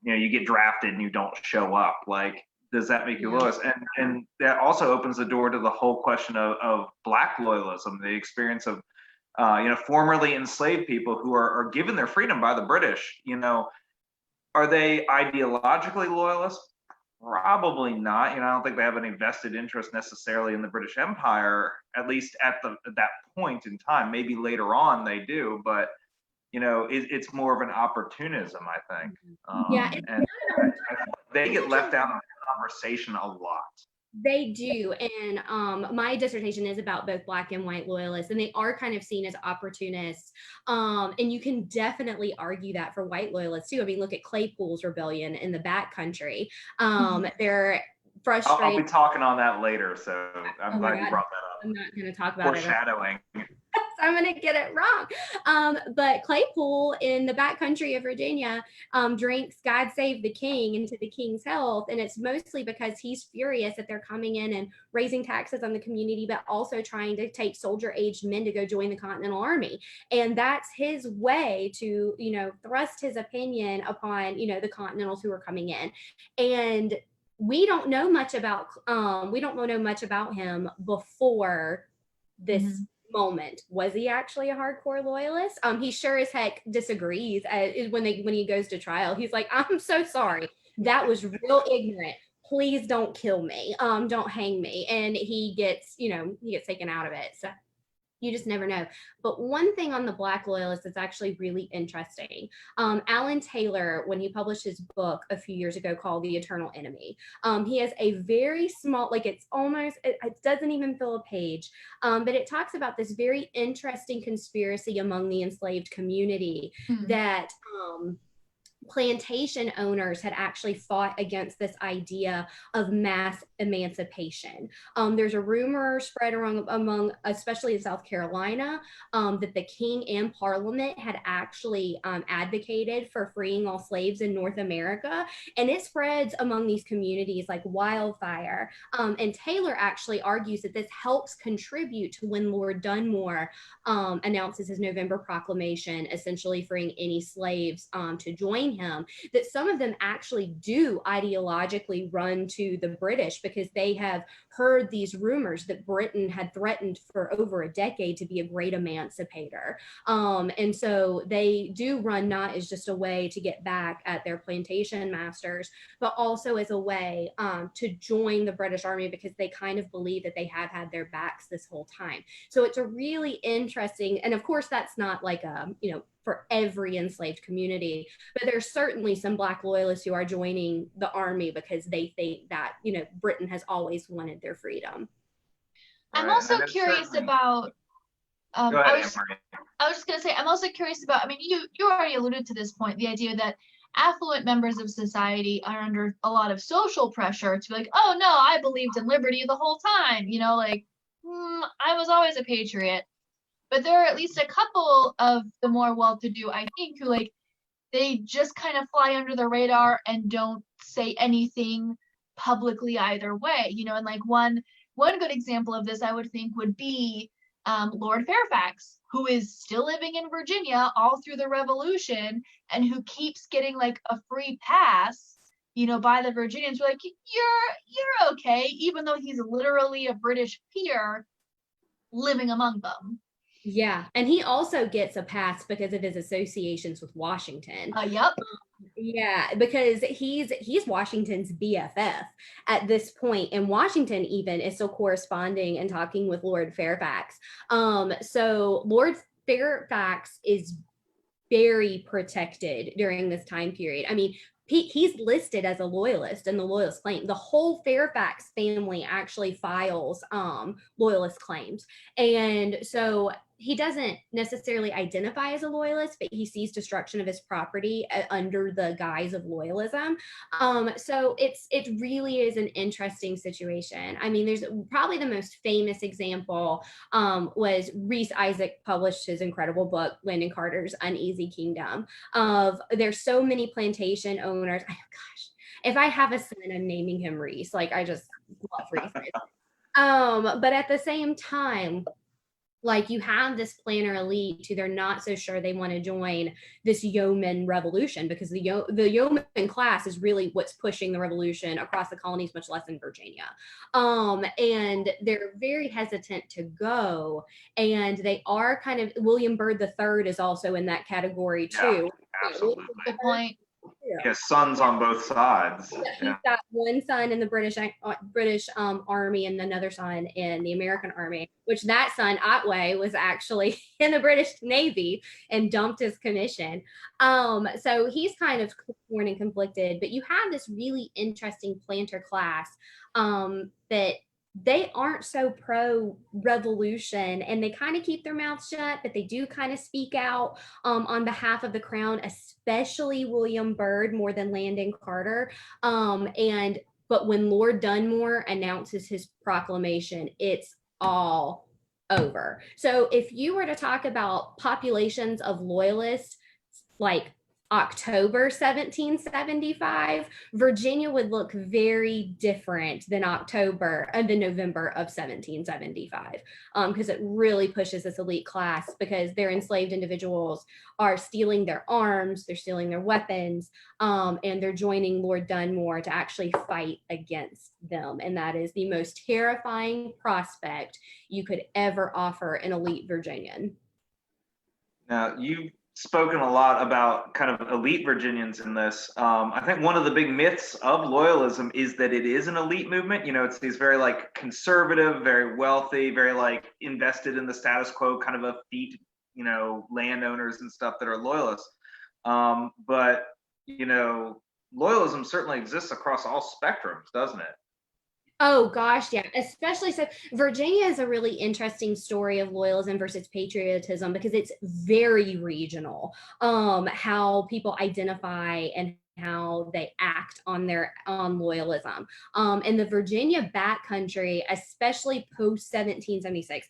You get drafted and you don't show up. Like, does that make you loyalist? And that also opens the door to the whole question of Black loyalism, the experience of, formerly enslaved people who are given their freedom by the British. Are they ideologically loyalist? Probably not. I don't think they have any vested interest necessarily in the British Empire, at least at that point in time. Maybe later on they do, but it's more of an opportunism, I think. And they get left out of the conversation a lot. They do. And my dissertation is about both Black and white loyalists, and they are kind of seen as opportunists. And you can definitely argue that for white loyalists too. I mean, look at Claypool's rebellion in the back country. They're frustrated. I'll be talking on that later, so I'm glad you brought that up. I'm not going to talk about foreshadowing. I'm going to get it wrong. But Claypool in the backcountry of Virginia drinks God Save the King into the king's health. And it's mostly because he's furious that they're coming in and raising taxes on the community, but also trying to take soldier-aged men to go join the Continental Army. And that's his way to, thrust his opinion upon, the Continentals who are coming in. And we don't know much about him before this moment. Was he actually a hardcore loyalist? He sure as heck disagrees when he goes to trial. He's like, I'm so sorry, that was real ignorant, please don't kill me, don't hang me. And he gets taken out of it. So you just never know. But one thing on the Black loyalists that's actually really interesting, Alan Taylor, when he published his book a few years ago called The Eternal Enemy, he has a very small, it doesn't even fill a page, but it talks about this very interesting conspiracy among the enslaved community that plantation owners had actually fought against this idea of mass emancipation. There's a rumor spread around among, especially in South Carolina, that the king and parliament had actually advocated for freeing all slaves in North America. And it spreads among these communities like wildfire. And Taylor actually argues that this helps contribute to when Lord Dunmore announces his November Proclamation, essentially freeing any slaves to join him, that some of them actually do ideologically run to the British because they have heard these rumors that Britain had threatened for over a decade to be a great emancipator. And so they do run not as just a way to get back at their plantation masters, but also as a way to join the British Army because they kind of believe that they have had their backs this whole time. So it's a really interesting, and of course that's not like for every enslaved community, but there's certainly some Black loyalists who are joining the army because they think that, Britain has always wanted their freedom. I'm also curious about, I was just going to say, I'm also curious about, you already alluded to this point, the idea that affluent members of society are under a lot of social pressure to be like, oh no, I believed in liberty the whole time, I was always a patriot. But there are at least a couple of the more well-to-do, I think, who they just kind of fly under the radar and don't say anything publicly either way, and one good example of this I would think would be Lord Fairfax, who is still living in Virginia all through the Revolution and who keeps getting a free pass, by the Virginians. We're like, you're okay, even though he's literally a British peer living among them. Yeah, and he also gets a pass because of his associations with Washington. Yep. Yeah, because he's Washington's BFF at this point, and Washington even is still corresponding and talking with Lord Fairfax. So Lord Fairfax is very protected during this time period. I mean, he's listed as a loyalist in the Loyalist claim. The whole Fairfax family actually files Loyalist claims, and so he doesn't necessarily identify as a loyalist, but he sees destruction of his property under the guise of loyalism. So it really is an interesting situation. I mean, there's probably the most famous example was Rhys Isaac published his incredible book, Landon Carter's Uneasy Kingdom. Of there's so many plantation owners. Oh gosh, if I have a son, I'm naming him Rhys. Like I just love Rhys. But at the same time, like you have this planter elite who they're not so sure they want to join this yeoman revolution, because the yeoman class is really what's pushing the revolution across the colonies, much less in Virginia. And they're very hesitant to go. And they are kind of, William Byrd III is also in that category too. Yeah, absolutely. Good point. He has sons on both sides. He's got one son in the British Army and another son in the American Army, which that son, Otway, was actually in the British Navy and dumped his commission. So he's kind of torn and conflicted, but you have this really interesting planter class that they aren't so pro-revolution, and they kind of keep their mouths shut, but they do kind of speak out on behalf of the crown, especially William Byrd more than Landon Carter. But when Lord Dunmore announces his proclamation, it's all over. So if you were to talk about populations of loyalists, like October 1775, Virginia would look very different than November of 1775, because it really pushes this elite class, because their enslaved individuals are stealing their arms, they're stealing their weapons, and they're joining Lord Dunmore to actually fight against them. And that is the most terrifying prospect you could ever offer an elite Virginian. Now, you've spoken a lot about kind of elite Virginians in this. I think one of the big myths of loyalism is that it is an elite movement. You know, it's these very like conservative, very wealthy, very like invested in the status quo kind of effete, you know, landowners and stuff that are loyalists. But, you know, loyalism certainly exists across all spectrums, doesn't it? Oh gosh, yeah. Especially so Virginia is a really interesting story of loyalism versus patriotism, because it's very regional. How people identify and how they act on their loyalism. In the Virginia backcountry, especially post 1776.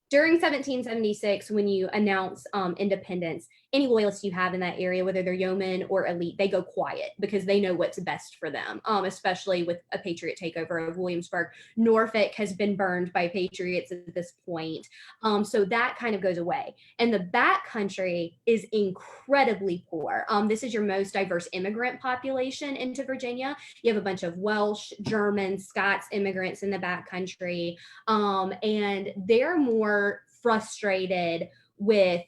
During 1776, when you announce independence, any loyalists you have in that area, whether they're yeomen or elite, they go quiet because they know what's best for them, especially with a Patriot takeover of Williamsburg. Norfolk has been burned by Patriots at this point. So that kind of goes away. And the backcountry is incredibly poor. This is your most diverse immigrant population into Virginia. You have a bunch of Welsh, German, Scots immigrants in the backcountry. And they're more frustrated with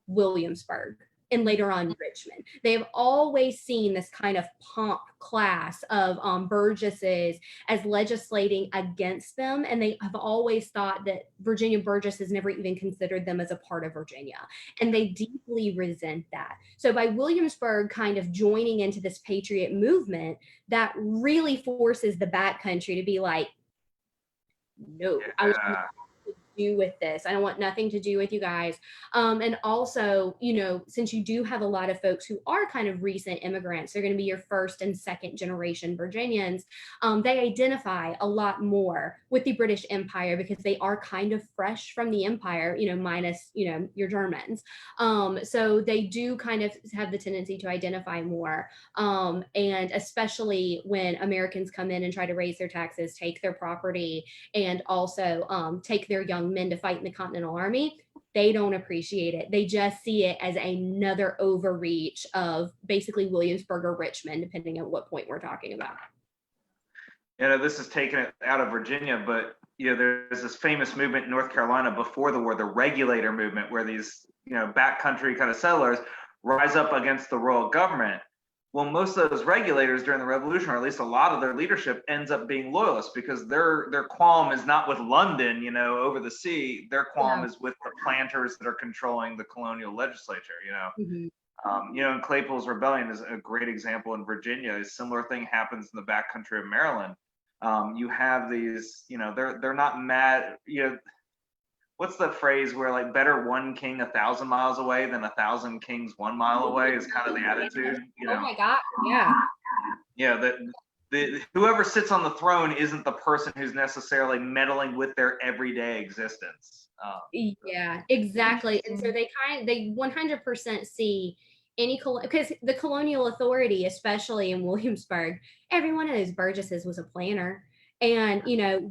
Williamsburg and later on Richmond. They've always seen this kind of pomp class of burgesses as legislating against them, and they have always thought that Virginia burgesses never even considered them as a part of Virginia, and they deeply resent that. So by Williamsburg kind of joining into this patriot movement, that really forces the backcountry to be like, no, I want nothing to do with this. I don't want nothing to do with you guys. And also, you know, since you do have a lot of folks who are kind of recent immigrants, they're going to be your first and second generation Virginians. They identify a lot more with the British Empire because they are kind of fresh from the empire, you know, minus, you know, your Germans. So they do kind of have the tendency to identify more. And especially when Americans come in and try to raise their taxes, take their property, and also take their young men to fight in the Continental Army, they don't appreciate it. They just see it as another overreach of basically Williamsburg or Richmond, depending on what point we're talking about. You know, this is taking it out of Virginia, but there's this famous movement in North Carolina before the war, the regulator movement, where these, backcountry kind of settlers rise up against the royal government. Well, most of those regulators during the revolution, or at least a lot of their leadership, ends up being loyalists because their qualm is not with London, over the sea. Their qualm is with the planters that are controlling the colonial legislature, and Claypool's Rebellion is a great example in Virginia. A similar thing happens in the backcountry of Maryland. You have these, they're not mad, what's the phrase where like better one king 1,000 miles away than 1,000 kings 1 mile away is kind of the attitude. Oh my God, yeah. Yeah, whoever sits on the throne isn't the person who's necessarily meddling with their everyday existence. Yeah, exactly. And so they 100% see because the colonial authority, especially in Williamsburg, every one of those burgesses was a planter and,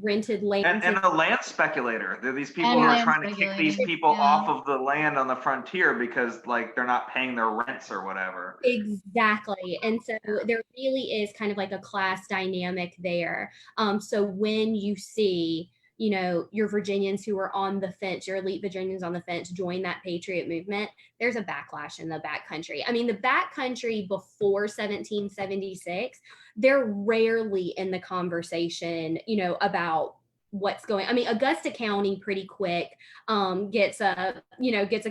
rented land. And a land speculator. They're these people who are trying to kick these people off of the land on the frontier because like they're not paying their rents or whatever. Exactly. And so there really is kind of like a class dynamic there. So when you see your Virginians who are on the fence, your elite Virginians on the fence, join that patriot movement, there's a backlash in the backcountry. I mean, the backcountry before 1776, they're rarely in the conversation, about what's going. I mean, Augusta County pretty quick gets a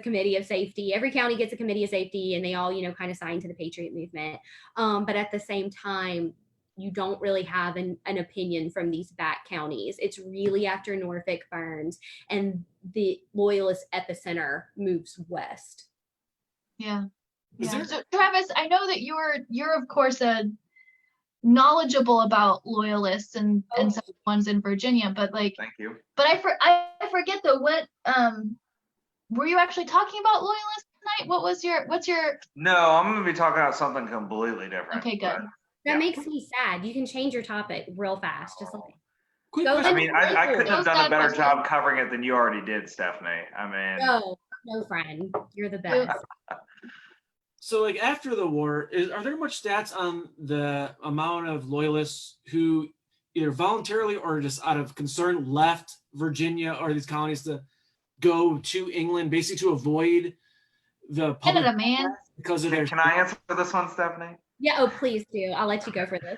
committee of safety. Every county gets a committee of safety and they all, kind of sign to the patriot movement. But at the same time, you don't really have an opinion from these back counties. It's really after Norfolk burns and the Loyalist epicenter moves west. Yeah. So Travis, I know that you're of course knowledgeable about Loyalists and some ones in Virginia, but like, thank you. But I forget though, what were you actually talking about Loyalists tonight? What's your? No, I'm going to be talking about something completely different. Okay, good. That makes me sad. You can change your topic real fast. Just like I mean, I couldn't have done a better job covering it than you already did, Stephanie. I mean, no, friend, you're the best. So, like after the war, are there much stats on the amount of loyalists who either voluntarily or just out of concern left Virginia or these colonies to go to England, basically to avoid the public Canada, man? Because of their. Can I answer this one, Stephanie? Yeah, please do. I'll let you go for this.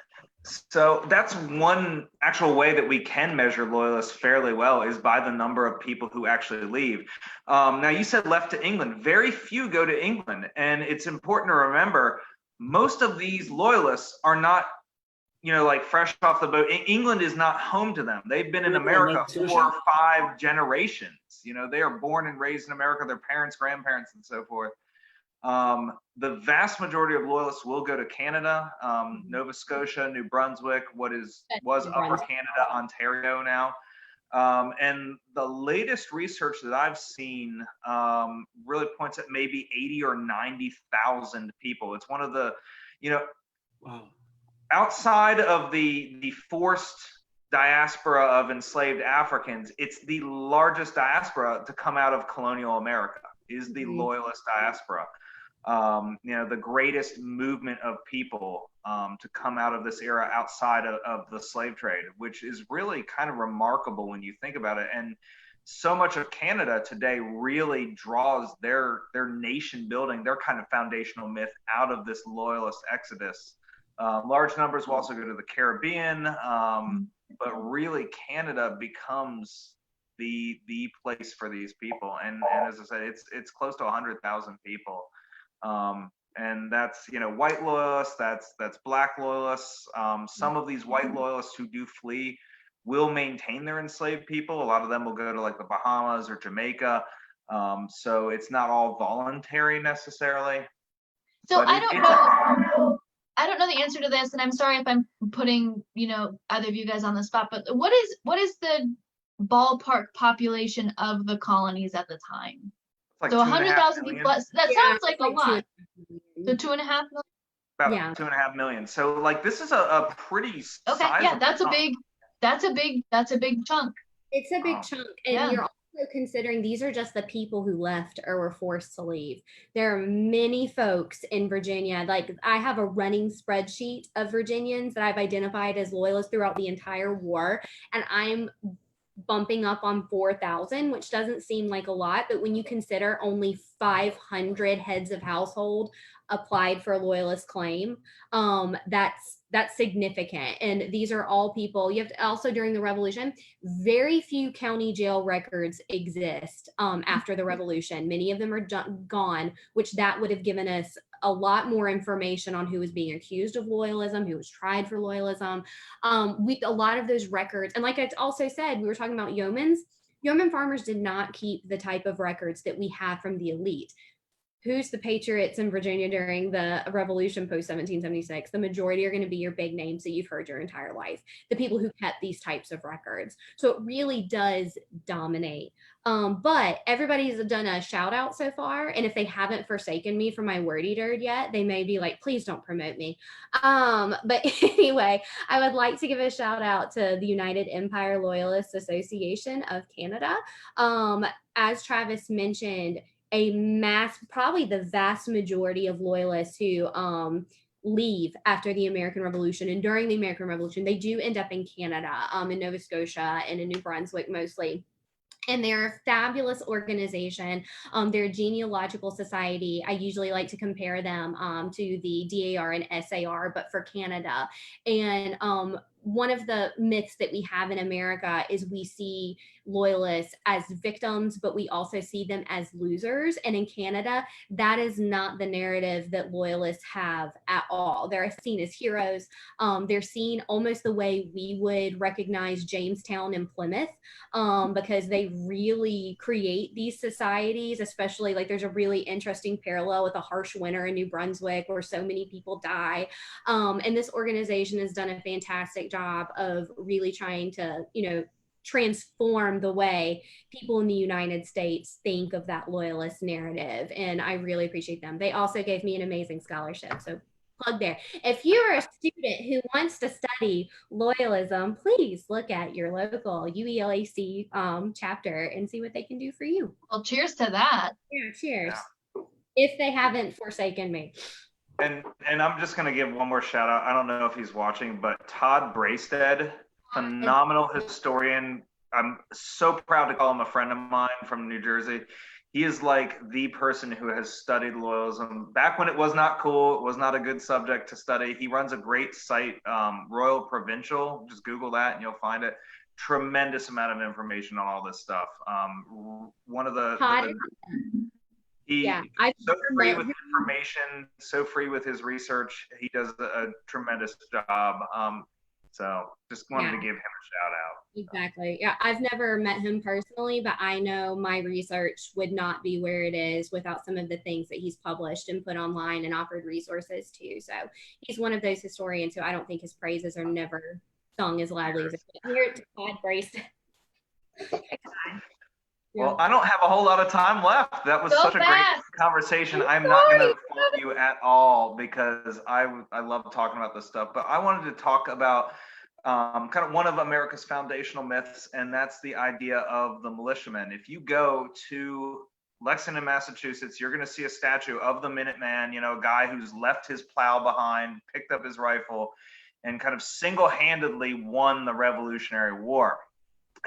So that's one actual way that we can measure loyalists fairly well is by the number of people who actually leave. Now, you said left to England. Very few go to England. And it's important to remember, most of these loyalists are not, like fresh off the boat. England is not home to them. They've been in America 4 or 5 generations. They are born and raised in America, their parents, grandparents, and so forth. The vast majority of loyalists will go to Canada, Nova Scotia, New Brunswick, was Upper Canada, Ontario now. And the latest research that I've seen really points at maybe 80 or 90,000 people. It's one of the, wow. Outside of the forced diaspora of enslaved Africans, it's the largest diaspora to come out of colonial America is the Loyalist diaspora. The greatest movement of people to come out of this era outside of the slave trade, which is really kind of remarkable when you think about it. And so much of Canada today really draws their nation building, their kind of foundational myth out of this Loyalist exodus. Large numbers will also go to the Caribbean, but really Canada becomes the place for these people. And as I said, it's close to 100,000 people. And that's, white loyalists, that's black loyalists. Some of these white loyalists who do flee will maintain their enslaved people. A lot of them will go to like the Bahamas or Jamaica. So it's not all voluntary necessarily. So I don't know the answer to this, and I'm sorry if I'm putting, either of you guys on the spot, but what is the ballpark population of the colonies at the time? Like so 100,000 people, that sounds like a lot. So 2.5 million? About 2.5 million. So like this is a pretty sizable that's a big chunk. It's a big chunk. And you're also considering these are just the people who left or were forced to leave. There are many folks in Virginia. Like I have a running spreadsheet of Virginians that I've identified as loyalists throughout the entire war. And I'm bumping up on 4,000, which doesn't seem like a lot, but when you consider only 500 heads of household applied for a Loyalist claim, that's significant. And these are all people. You have to also, during the Revolution, very few county jail records exist after the Revolution. Many of them are gone, which that would have given us a lot more information on who was being accused of loyalism, who was tried for loyalism. A lot of those records, and like I also said, we were talking about yeomans. Yeoman farmers did not keep the type of records that we have from the elite. Who's the patriots in Virginia during the Revolution post 1776? The majority are going to be your big names that you've heard your entire life, the people who kept these types of records. So it really does dominate. But everybody's done a shout out so far. And if they haven't forsaken me for my word eater yet, they may be like, please don't promote me. But anyway, I would like to give a shout out to the United Empire Loyalist Association of Canada. As Travis mentioned, probably the vast majority of loyalists who leave after the American Revolution and during the American Revolution, they do end up in Canada, in Nova Scotia and in New Brunswick mostly. And they're a fabulous organization. They're a genealogical society. I usually like to compare them to the DAR and SAR, but for Canada. And one of the myths that we have in America is we see loyalists as victims, but we also see them as losers. And in Canada, that is not the narrative that loyalists have at all. They're seen as heroes. They're seen almost the way we would recognize Jamestown and Plymouth, because they really create these societies, especially like there's a really interesting parallel with a harsh winter in New Brunswick where so many people die. And this organization has done a fantastic job of really trying to, transform the way people in the United States think of that loyalist narrative. And I really appreciate them. They also gave me an amazing scholarship. So plug there. If you're a student who wants to study loyalism, please look at your local UELAC chapter and see what they can do for you. Well, cheers to that. Yeah, cheers. Yeah. If they haven't forsaken me. And I'm just going to give one more shout out. I don't know if he's watching, but Todd Braystead, phenomenal historian. I'm so proud to call him a friend of mine from New Jersey. He is like the person who has studied loyalism back when it was not cool. It was not a good subject to study. He runs a great site, Royal Provincial. Just Google that and you'll find it. Tremendous amount of information on all this stuff. One of the He's so free with information, so free with his research. He does a tremendous job. So just wanted to give him a shout out. Exactly. Yeah, I've never met him personally, but I know my research would not be where it is without some of the things that he's published and put online and offered resources to. So he's one of those historians who I don't think his praises are never sung as loudly as here to Todd Braystead. Well, I don't have a whole lot of time left. That was such a great conversation. I'm not going to fault you at all because I love talking about this stuff. But I wanted to talk about kind of one of America's foundational myths, and that's the idea of the militiamen. If you go to Lexington, Massachusetts, you're going to see a statue of the Minuteman, a guy who's left his plow behind, picked up his rifle, and kind of single-handedly won the Revolutionary War.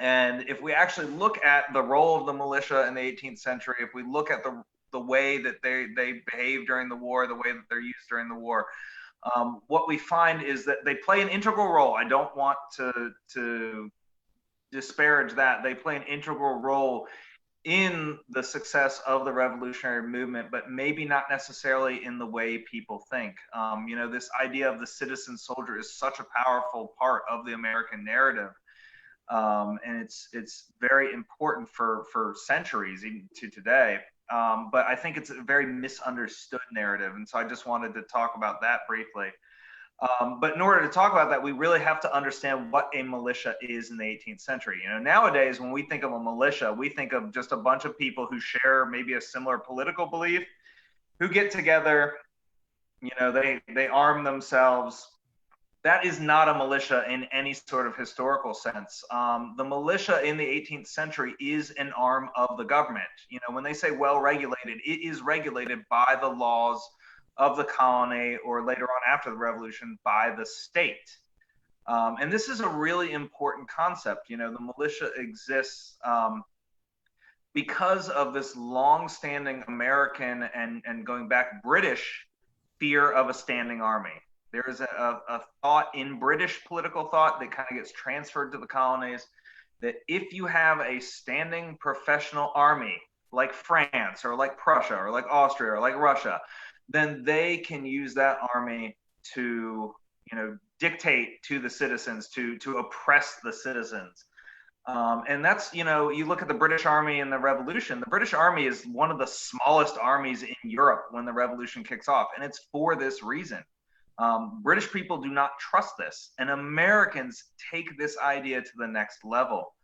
And if we actually look at the role of the militia in the 18th century, if we look at the way that they behave during the war, the way that they're used during the war, what we find is that they play an integral role. I don't want to disparage that. They play an integral role in the success of the revolutionary movement, but maybe not necessarily in the way people think. This idea of the citizen soldier is such a powerful part of the American narrative. And it's very important for centuries even to today. But I think it's a very misunderstood narrative. And so I just wanted to talk about that briefly. But in order to talk about that, we really have to understand what a militia is in the 18th century. Nowadays, when we think of a militia, we think of just a bunch of people who share maybe a similar political belief, who get together, they arm themselves. That is not a militia in any sort of historical sense. The militia in the 18th century is an arm of the government. When they say well-regulated, it is regulated by the laws of the colony, or later on after the revolution, by the state. And this is a really important concept. You know, the militia exists because of this long-standing American and going back British fear of a standing army. There is a thought in British political thought that kind of gets transferred to the colonies, that if you have a standing professional army like France or like Prussia or like Austria or like Russia, then they can use that army to, you know, dictate to the citizens, to oppress the citizens. And that's, you know, you look at the British Army in the Revolution. The British Army is one of the smallest armies in Europe when the Revolution kicks off, and it's for this reason. British people do not trust this, and Americans take this idea to the next level.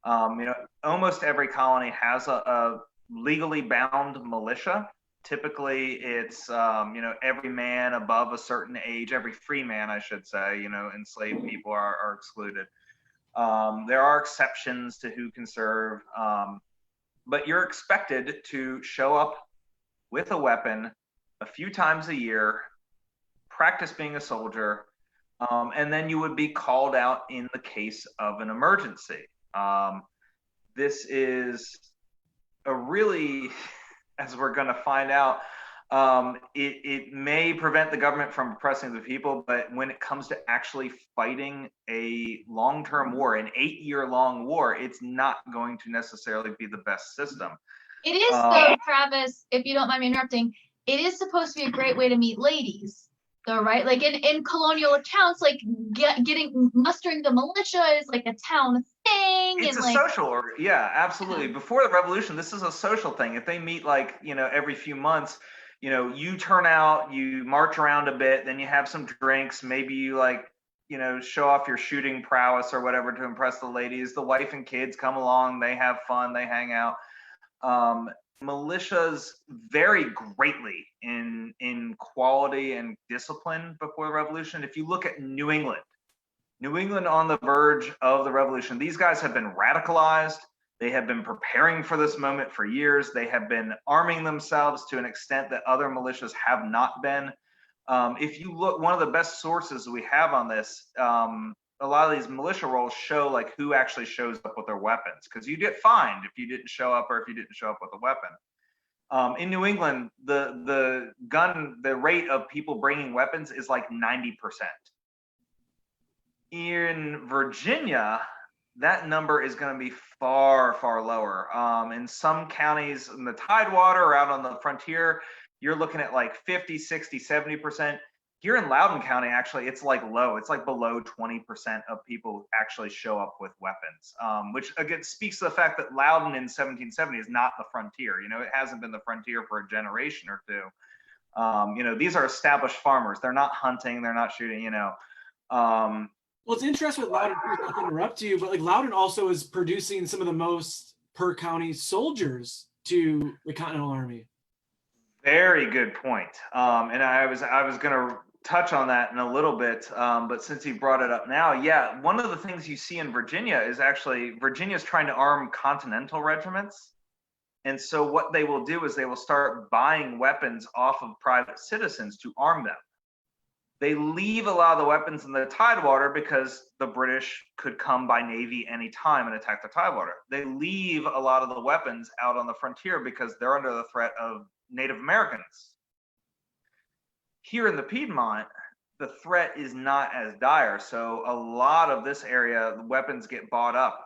You know, almost every colony has a legally bound militia. Typically, it's you know, every man above a certain age, every free man, I should say. You know, enslaved people are excluded. There are exceptions to who can serve, but you're expected to show up with a weapon a few times a year, practice being a soldier, and then you would be called out in the case of an emergency. This is a really, as we're going to find out, it may prevent the government from oppressing the people, but when it comes to actually fighting a long-term war, an 8-year-long war, it's not going to necessarily be the best system. It is, though, Travis, if you don't mind me interrupting, it is supposed to be a great way to meet ladies, though, right? Like in colonial accounts, like mustering the militia is like a town thing. It's and a social, yeah, absolutely. Before the Revolution, this is a social thing. If they meet, like, you know, every few months, you know, you turn out, you march around a bit, then you have some drinks, maybe you, like, you know, show off your shooting prowess or whatever to impress the ladies. The wife and kids come along, they have fun, they hang out. Militias vary greatly in quality and discipline before the Revolution. If you look at New England on the verge of the Revolution, these guys have been radicalized. They have been preparing for this moment for years. They have been arming themselves to an extent that other militias have not been. If you look, one of the best sources we have on this, a lot of these militia rolls show like who actually shows up with their weapons, because you get fined if you didn't show up or if you didn't show up with a weapon. In New England, the rate of people bringing weapons is like 90%. In Virginia, that number is going to be far, far lower. In some counties in the Tidewater or out on the frontier, you're looking at like 50, 60, 70%. Here in Loudoun County, actually, it's like low. It's like below 20% of people actually show up with weapons, which again speaks to the fact that Loudoun in 1770 is not the frontier. You know, it hasn't been the frontier for a generation or two. You know, these are established farmers. They're not hunting. They're not shooting, you know. Well, it's interesting with Loudoun, not to interrupt you, but like Loudoun also is producing some of the most per county soldiers to the Continental Army. Very good point. And I was going to touch on that in a little bit, but since you brought it up now, yeah, one of the things you see in Virginia is actually Virginia's trying to arm Continental regiments. And so what they will do is they will start buying weapons off of private citizens to arm them. They leave a lot of the weapons in the Tidewater because the British could come by Navy anytime and attack the Tidewater. They leave a lot of the weapons out on the frontier because they're under the threat of Native Americans. Here in the Piedmont, the threat is not as dire. So a lot of this area, the weapons get bought up.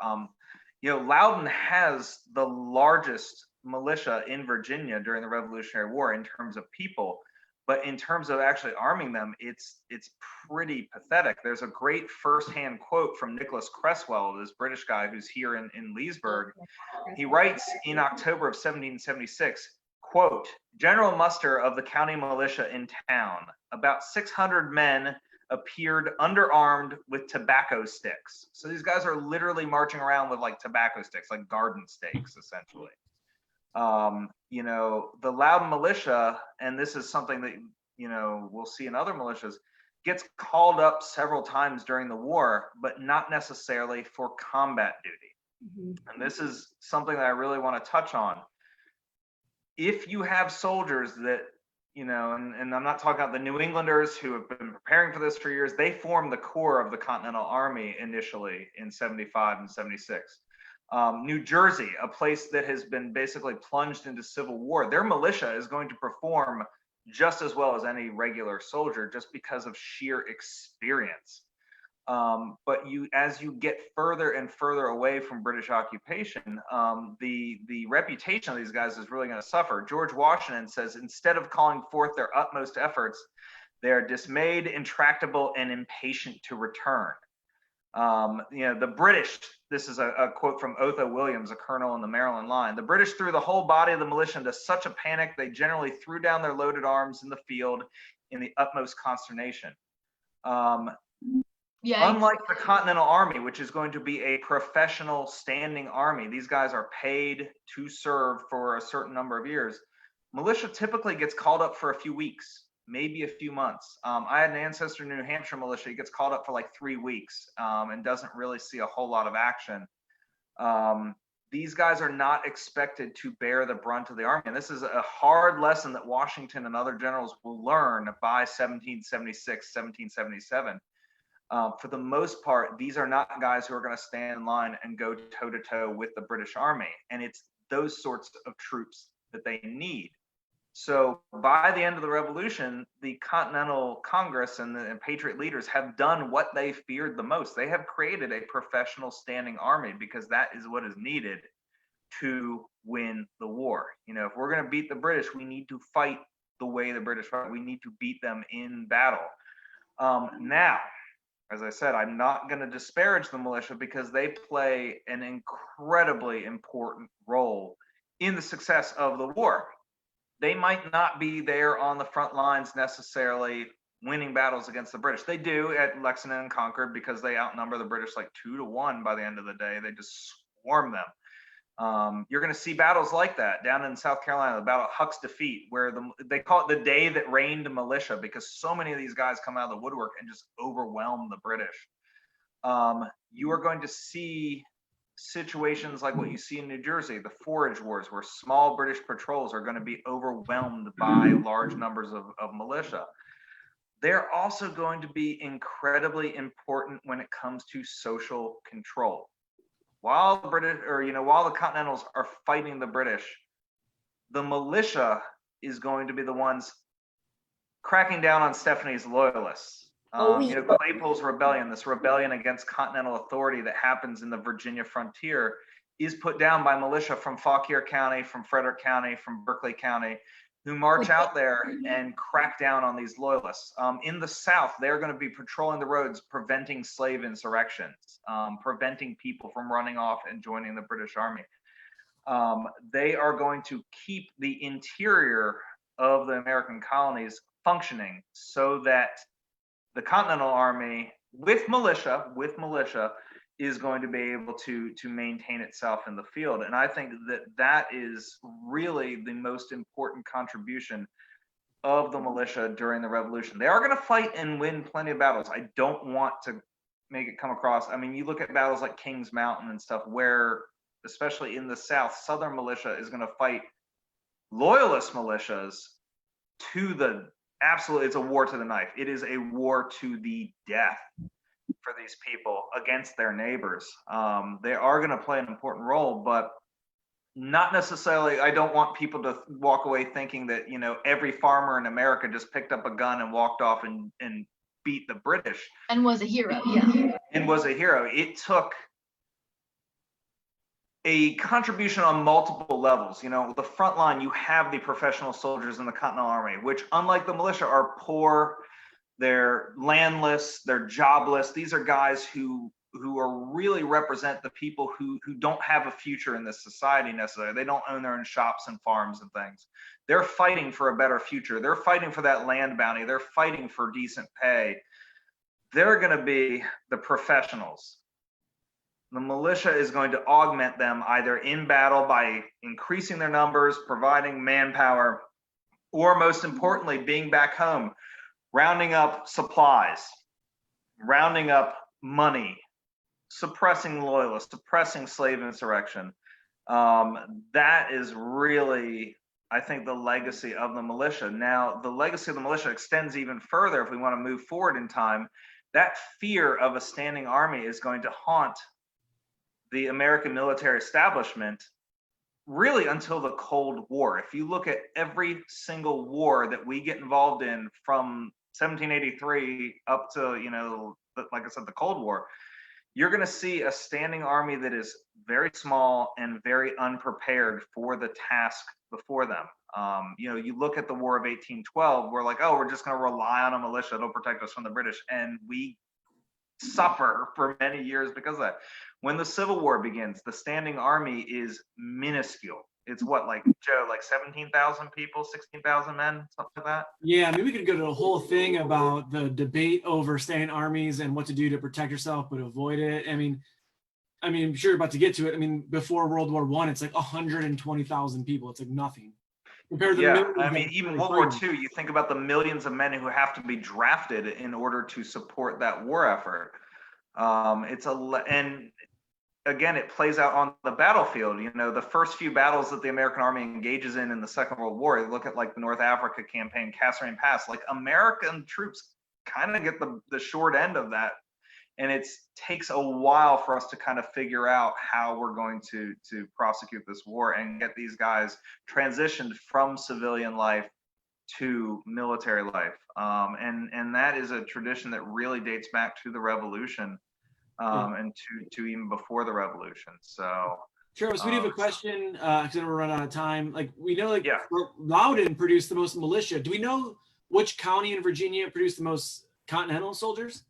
You know, Loudoun has the largest militia in Virginia during the Revolutionary War in terms of people. But in terms of actually arming them, it's pretty pathetic. There's a great firsthand quote from Nicholas Creswell, this British guy who's here in Leesburg. He writes in October of 1776, quote, "General muster of the county militia in town. About 600 men appeared underarmed with tobacco sticks." So these guys are literally marching around with like tobacco sticks, like garden stakes, essentially. You know, the Loudoun militia, and this is something that, you know, we'll see in other militias, gets called up several times during the war, but not necessarily for combat duty. Mm-hmm. And this is something that I really want to touch on. If you have soldiers that, and I'm not talking about the New Englanders who have been preparing for this for years. They formed the core of the Continental Army initially in 75 and 76. New Jersey, a place that has been basically plunged into civil war, their militia is going to perform just as well as any regular soldier just because of sheer experience. But as you get further and further away from British occupation, the reputation of these guys is really going to suffer. George Washington says, instead of calling forth their utmost efforts, they are dismayed, intractable, and impatient to return. The British, this is a quote from Otho Williams, a colonel in the Maryland line. The British threw the whole body of the militia into such a panic, they generally threw down their loaded arms in the field in the utmost consternation. Unlike the Continental Army, which is going to be a professional standing army, these guys are paid to serve for a certain number of years. Militia typically gets called up for a few weeks, maybe a few months. I had an ancestor in New Hampshire militia. He gets called up for like 3 weeks and doesn't really see a whole lot of action. These guys are not expected to bear the brunt of the army. And this is a hard lesson that Washington and other generals will learn by 1776, 1777. For the most part, these are not guys who are going to stand in line and go toe to toe with the British Army. And it's those sorts of troops that they need. So by the end of the Revolution, the Continental Congress and the Patriot leaders have done what they feared the most. They have created a professional standing army because that is what is needed to win the war. If we're going to beat the British, we need to fight the way the British fight. We need to beat them in battle. Now, as I said, I'm not going to disparage the militia because they play an incredibly important role in the success of the war. They might not be there on the front lines necessarily winning battles against the British. They do at Lexington and Concord because they outnumber the British like 2-1 by the end of the day. They just swarm them. You're going to see battles like that down in South Carolina, the Battle of Huck's Defeat, where they call it the day that reigned militia because so many of these guys come out of the woodwork and just overwhelm the British. You are going to see situations like what you see in New Jersey, the forage wars, where small British patrols are going to be overwhelmed by large numbers of militia. They're also going to be incredibly important when it comes to social control. While the British, while the Continentals are fighting the British, the militia is going to be the ones cracking down on Stephanie's Loyalists. Claypole's rebellion, this rebellion against Continental authority that happens in the Virginia frontier, is put down by militia from Fauquier County, from Frederick County, from Berkeley County, who march out there and crack down on these Loyalists. In the South, they're going to be patrolling the roads, preventing slave insurrections, preventing people from running off and joining the British Army. They are going to keep the interior of the American colonies functioning so that the Continental Army, with militia, is going to be able to maintain itself in the field. And I think that is really the most important contribution of the militia during the Revolution. They are going to fight and win plenty of battles. I don't want to make it come across. I mean, you look at battles like Kings Mountain and stuff where, especially in the South, Southern militia is going to fight Loyalist militias to the absolutely, it's a war to the knife. It is a war to the death for these people against their neighbors. They are going to play an important role, but not necessarily. I don't want people to walk away thinking that, every farmer in America just picked up a gun and walked off and beat the British. And was a hero, yeah. And was a hero. It took a contribution on multiple levels. The front line, you have the professional soldiers in the Continental Army, which, unlike the militia, are poor, they're landless, they're jobless. These are guys who are really represent the people who don't have a future in this society necessarily. They don't own their own shops and farms and things. They're fighting for a better future. They're fighting for that land bounty. They're fighting for decent pay. They're going to be the professionals. The militia is going to augment them either in battle by increasing their numbers, providing manpower, or most importantly, being back home, rounding up supplies, rounding up money, suppressing Loyalists, suppressing slave insurrection. That is really I think, the legacy of the militia. Now, the legacy of the militia extends even further if we want to move forward in time. That fear of a standing army is going to haunt the American military establishment really until the Cold War. If you look at every single war that we get involved in from 1783 up to, like I said, the Cold War, you're going to see a standing army that is very small and very unprepared for the task before them. You look at the War of 1812, we're like, oh, we're just going to rely on a militia, it'll protect us from the British. And we suffer for many years because of that. When the Civil War begins, the standing army is minuscule. It's what, like, Joe, like 17,000 people, 16,000 men, something like that? Yeah, I mean, we could go to a whole thing about the debate over standing armies and what to do to protect yourself, but avoid it. I mean, I'm sure you're about to get to it. I mean, before World War I, it's like 120,000 people. It's like nothing. Compared to even World War II, you think about the millions of men who have to be drafted in order to support that war effort. And again, it plays out on the battlefield. The first few battles that the American army engages in the Second World War, you look at like the North Africa campaign, Kasserine Pass, like American troops kind of get the short end of that. And it takes a while for us to kind of figure out how we're going to prosecute this war and get these guys transitioned from civilian life to military life. And that is a tradition that really dates back to the Revolution, and to even before the Revolution. So sure. So we do have a question, because we're running out of time. Like, we know, like, yeah. Loudoun produced the most militia. Do we know which county in Virginia produced the most Continental soldiers?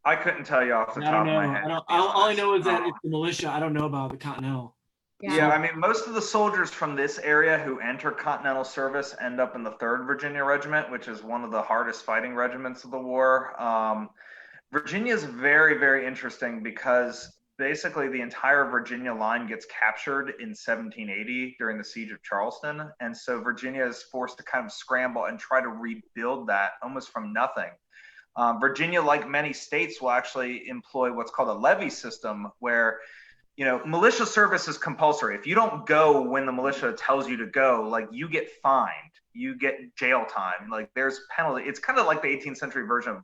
I couldn't tell you off the top of my head. All I know is that it's the militia. I don't know about the Continental. Yeah, I mean, most of the soldiers from this area who enter Continental service end up in the 3rd Virginia Regiment, which is one of the hardest fighting regiments of the war. Virginia is very, very interesting because basically the entire Virginia line gets captured in 1780 during the Siege of Charleston. And so Virginia is forced to kind of scramble and try to rebuild that almost from nothing. Virginia, like many states, will actually employ what's called a levy system where, militia service is compulsory. If you don't go when the militia tells you to go, like, you get fined, you get jail time, like there's penalty. It's kind of like the 18th century version of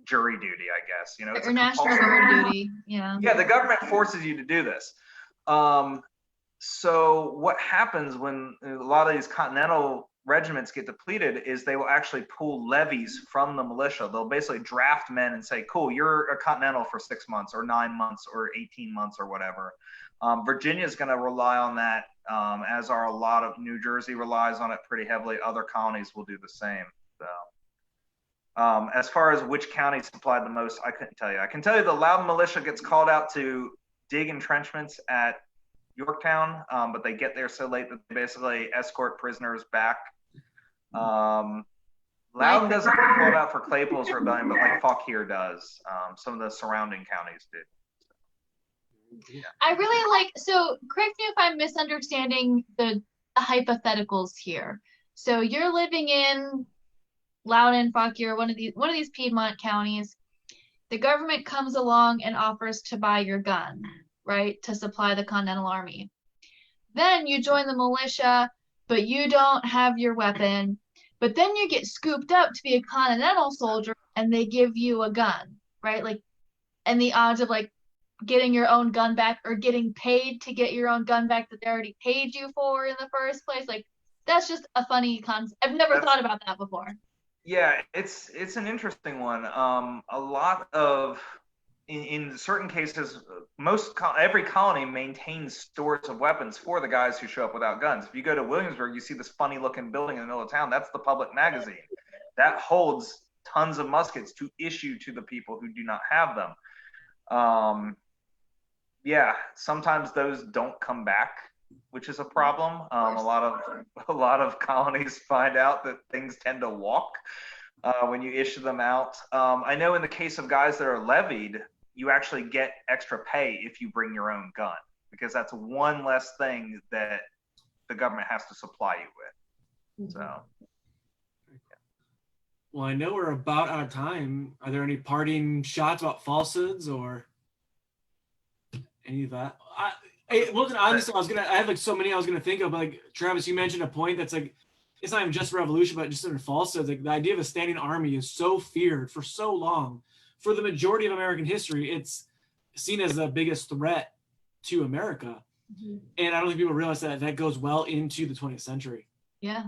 jury duty, I guess. It's or national guard duty. Yeah, the government forces you to do this. So what happens when a lot of these Continental regiments get depleted is they will actually pull levies from the militia. They'll basically draft men and say, cool, you're a Continental for 6 months or 9 months or 18 months or whatever. Virginia is going to rely on that, as are a lot of New Jersey relies on it pretty heavily. Other colonies will do the same. So as far as which county supplied the most, I couldn't tell you. I can tell you the Loudoun militia gets called out to dig entrenchments at Yorktown, but they get there so late that they basically escort prisoners back. Loudoun doesn't get called out for Claypool's rebellion, but like Fauquier does. Some of the surrounding counties did. Yeah. I really so correct me if I'm misunderstanding the hypotheticals here. So you're living in Loudoun, Fauquier, one of these Piedmont counties. The government comes along and offers to buy your gun, right, to supply the Continental Army. Then you join the militia, but you don't have your weapon. But then you get scooped up to be a Continental soldier, and they give you a gun, right? Like, and the odds of like getting your own gun back or getting paid to get your own gun back that they already paid you for in the first place, like, that's just a funny concept. I've never thought about that before. Yeah, it's an interesting one. A lot of in certain cases, every colony maintains stores of weapons for the guys who show up without guns. If you go to Williamsburg, you see this funny looking building in the middle of town. That's the Public Magazine. That holds tons of muskets to issue to the people who do not have them. Yeah, sometimes those don't come back, which is a problem. A lot of colonies find out that things tend to walk when you issue them out. I know in the case of guys that are levied, you actually get extra pay if you bring your own gun, because that's one less thing that the government has to supply you with. So. Well, I know we're about out of time. Are there any parting shots about falsehoods or any of that? Well, honestly, I have like so many I was gonna think of. Like Travis, you mentioned a point that's like, it's not even just revolution, but just in falsehoods. Like the idea of a standing army is so feared for so long. For the majority of American history, it's seen as the biggest threat to America. Mm-hmm. And I don't think people realize that goes well into the 20th century. Yeah.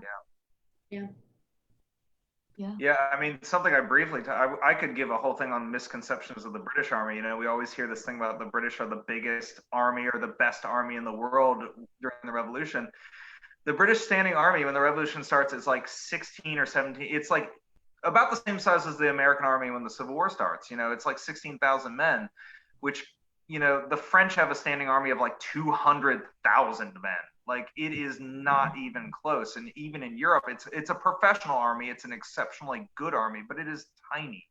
Yeah, I mean, something I briefly, I could give a whole thing on misconceptions of the British Army. You know, we always hear this thing about the British are the biggest army or the best army in the world during the Revolution. The British Standing Army, when the Revolution starts, is like 16 or 17. It's like about the same size as the American Army when the Civil War starts. You know, it's like 16,000 men, which, you know, the French have a standing army of like 200,000 men. Like, it is not even close. And even in Europe, it's a professional army. It's an exceptionally good army, but it is tiny.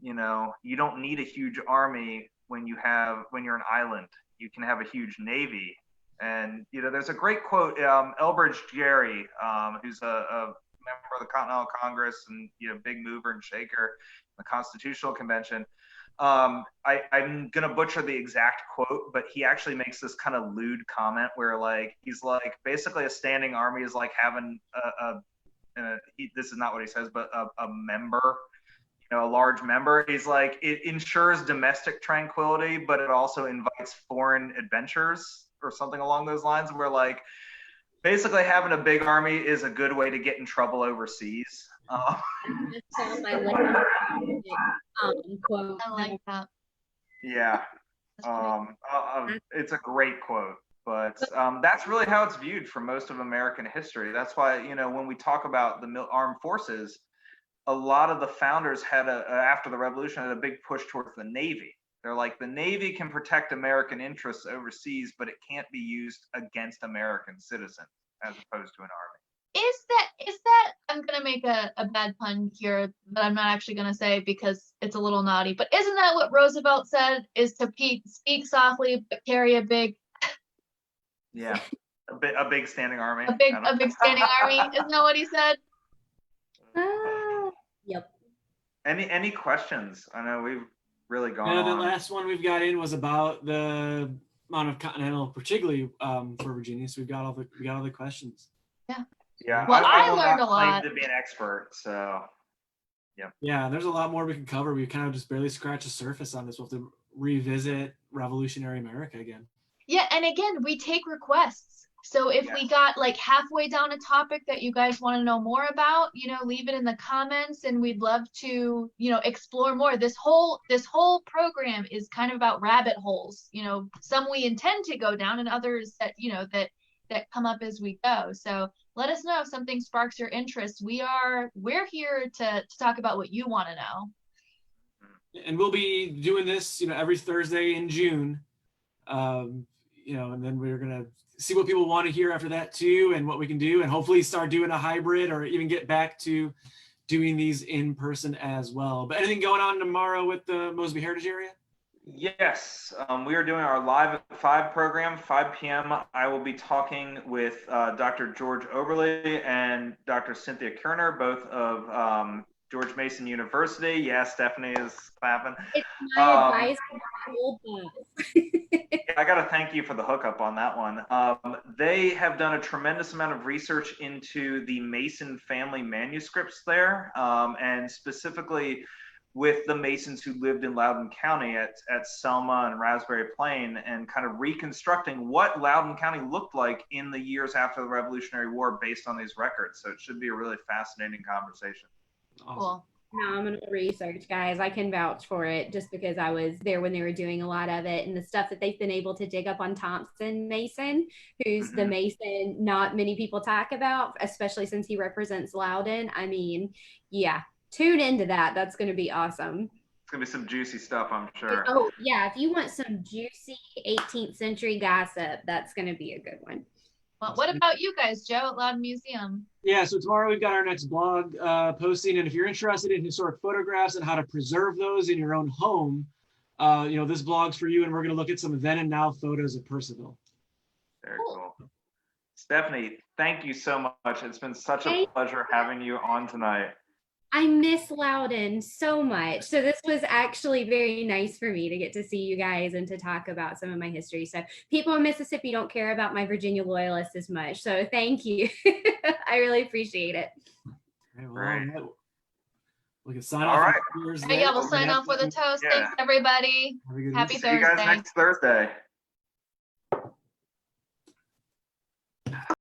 You know, you don't need a huge army when you're an island. You can have a huge navy. And, you know, there's a great quote, Elbridge Gerry, who's a member of the Continental Congress and, you know, big mover and shaker, the Constitutional Convention. I'm gonna butcher the exact quote, but he actually makes this kind of lewd comment where, like, he's like, basically a standing army is like having this is not what he says, but a member, you know, a large member. He's like, it ensures domestic tranquility, but it also invites foreign adventures or something along those lines, where, like, basically having a big army is a good way to get in trouble overseas. Quote. I like that. Yeah. It's a great quote, but that's really how it's viewed for most of American history. That's why, you know, when we talk about the armed forces, a lot of the founders had after the Revolution had a big push towards the Navy. They're like, the Navy can protect American interests overseas, but it can't be used against American citizens as opposed to an army. Is that I'm gonna make a bad pun here that I'm not actually gonna say because it's a little naughty, but isn't that what Roosevelt said, is to speak softly but carry a big a big standing army, a big standing army? Isn't that what he said? Yep. Any questions? I know we've really gone on. The last one we've got in was about the amount of Continental, particularly for Virginia. So we got all the questions. Yeah. Well, I will learned not a lot. claim to be an expert, so yeah. Yeah, there's a lot more we can cover. We kind of just barely scratched the surface on this. We'll have to revisit Revolutionary America again. Yeah, and again, we take requests. So if we got like halfway down a topic that you guys want to know more about, you know, leave it in the comments, and we'd love to, you know, explore more. This whole program is kind of about rabbit holes. You know, some we intend to go down, and others that, you know, that come up as we go. So let us know if something sparks your interest. We're here to talk about what you want to know. And we'll be doing this, you know, every Thursday in June. You know, and then we're gonna see what people want to hear after that too, and what we can do, and hopefully start doing a hybrid or even get back to doing these in person as well. But anything going on tomorrow with the Mosby Heritage Area? Yes, we are doing our Live at 5 program, 5 p.m. I will be talking with Dr. George Oberle and Dr. Cynthia Kerner, both of George Mason University. Yeah, Stephanie is clapping. It's my advice. I got to thank you for the hookup on that one. They have done a tremendous amount of research into the Mason family manuscripts there, and specifically with the Masons who lived in Loudoun County at Selma and Raspberry Plain, and kind of reconstructing what Loudoun County looked like in the years after the Revolutionary War based on these records. So it should be a really fascinating conversation. Awesome. Cool. Phenomenal research, guys. I can vouch for it just because I was there when they were doing a lot of it, and the stuff that they've been able to dig up on Thompson Mason, who's the Mason not many people talk about, especially since he represents Loudoun. I mean, yeah, tune into that. That's going to be awesome. It's going to be some juicy stuff, I'm sure. Oh, yeah. If you want some juicy 18th century gossip, that's going to be a good one. Well, what about you guys, Joe, at Loudoun Museum? Yeah, so tomorrow we've got our next blog posting, and if you're interested in historic photographs and how to preserve those in your own home, you know, this blog's for you, and we're going to look at some then and now photos of Purcellville. Very cool. Stephanie, thank you so much. It's been such a pleasure having you on tonight. I miss Loudoun so much. So this was actually very nice for me to get to see you guys and to talk about some of my history. So people in Mississippi don't care about my Virginia Loyalists as much. So thank you. I really appreciate it. Okay, well, Right. all right. We can sign All off. right. Yeah, we'll sign off with a toast. Yeah. Thanks, everybody. Have a good Happy See you guys Thursday. next Thursday.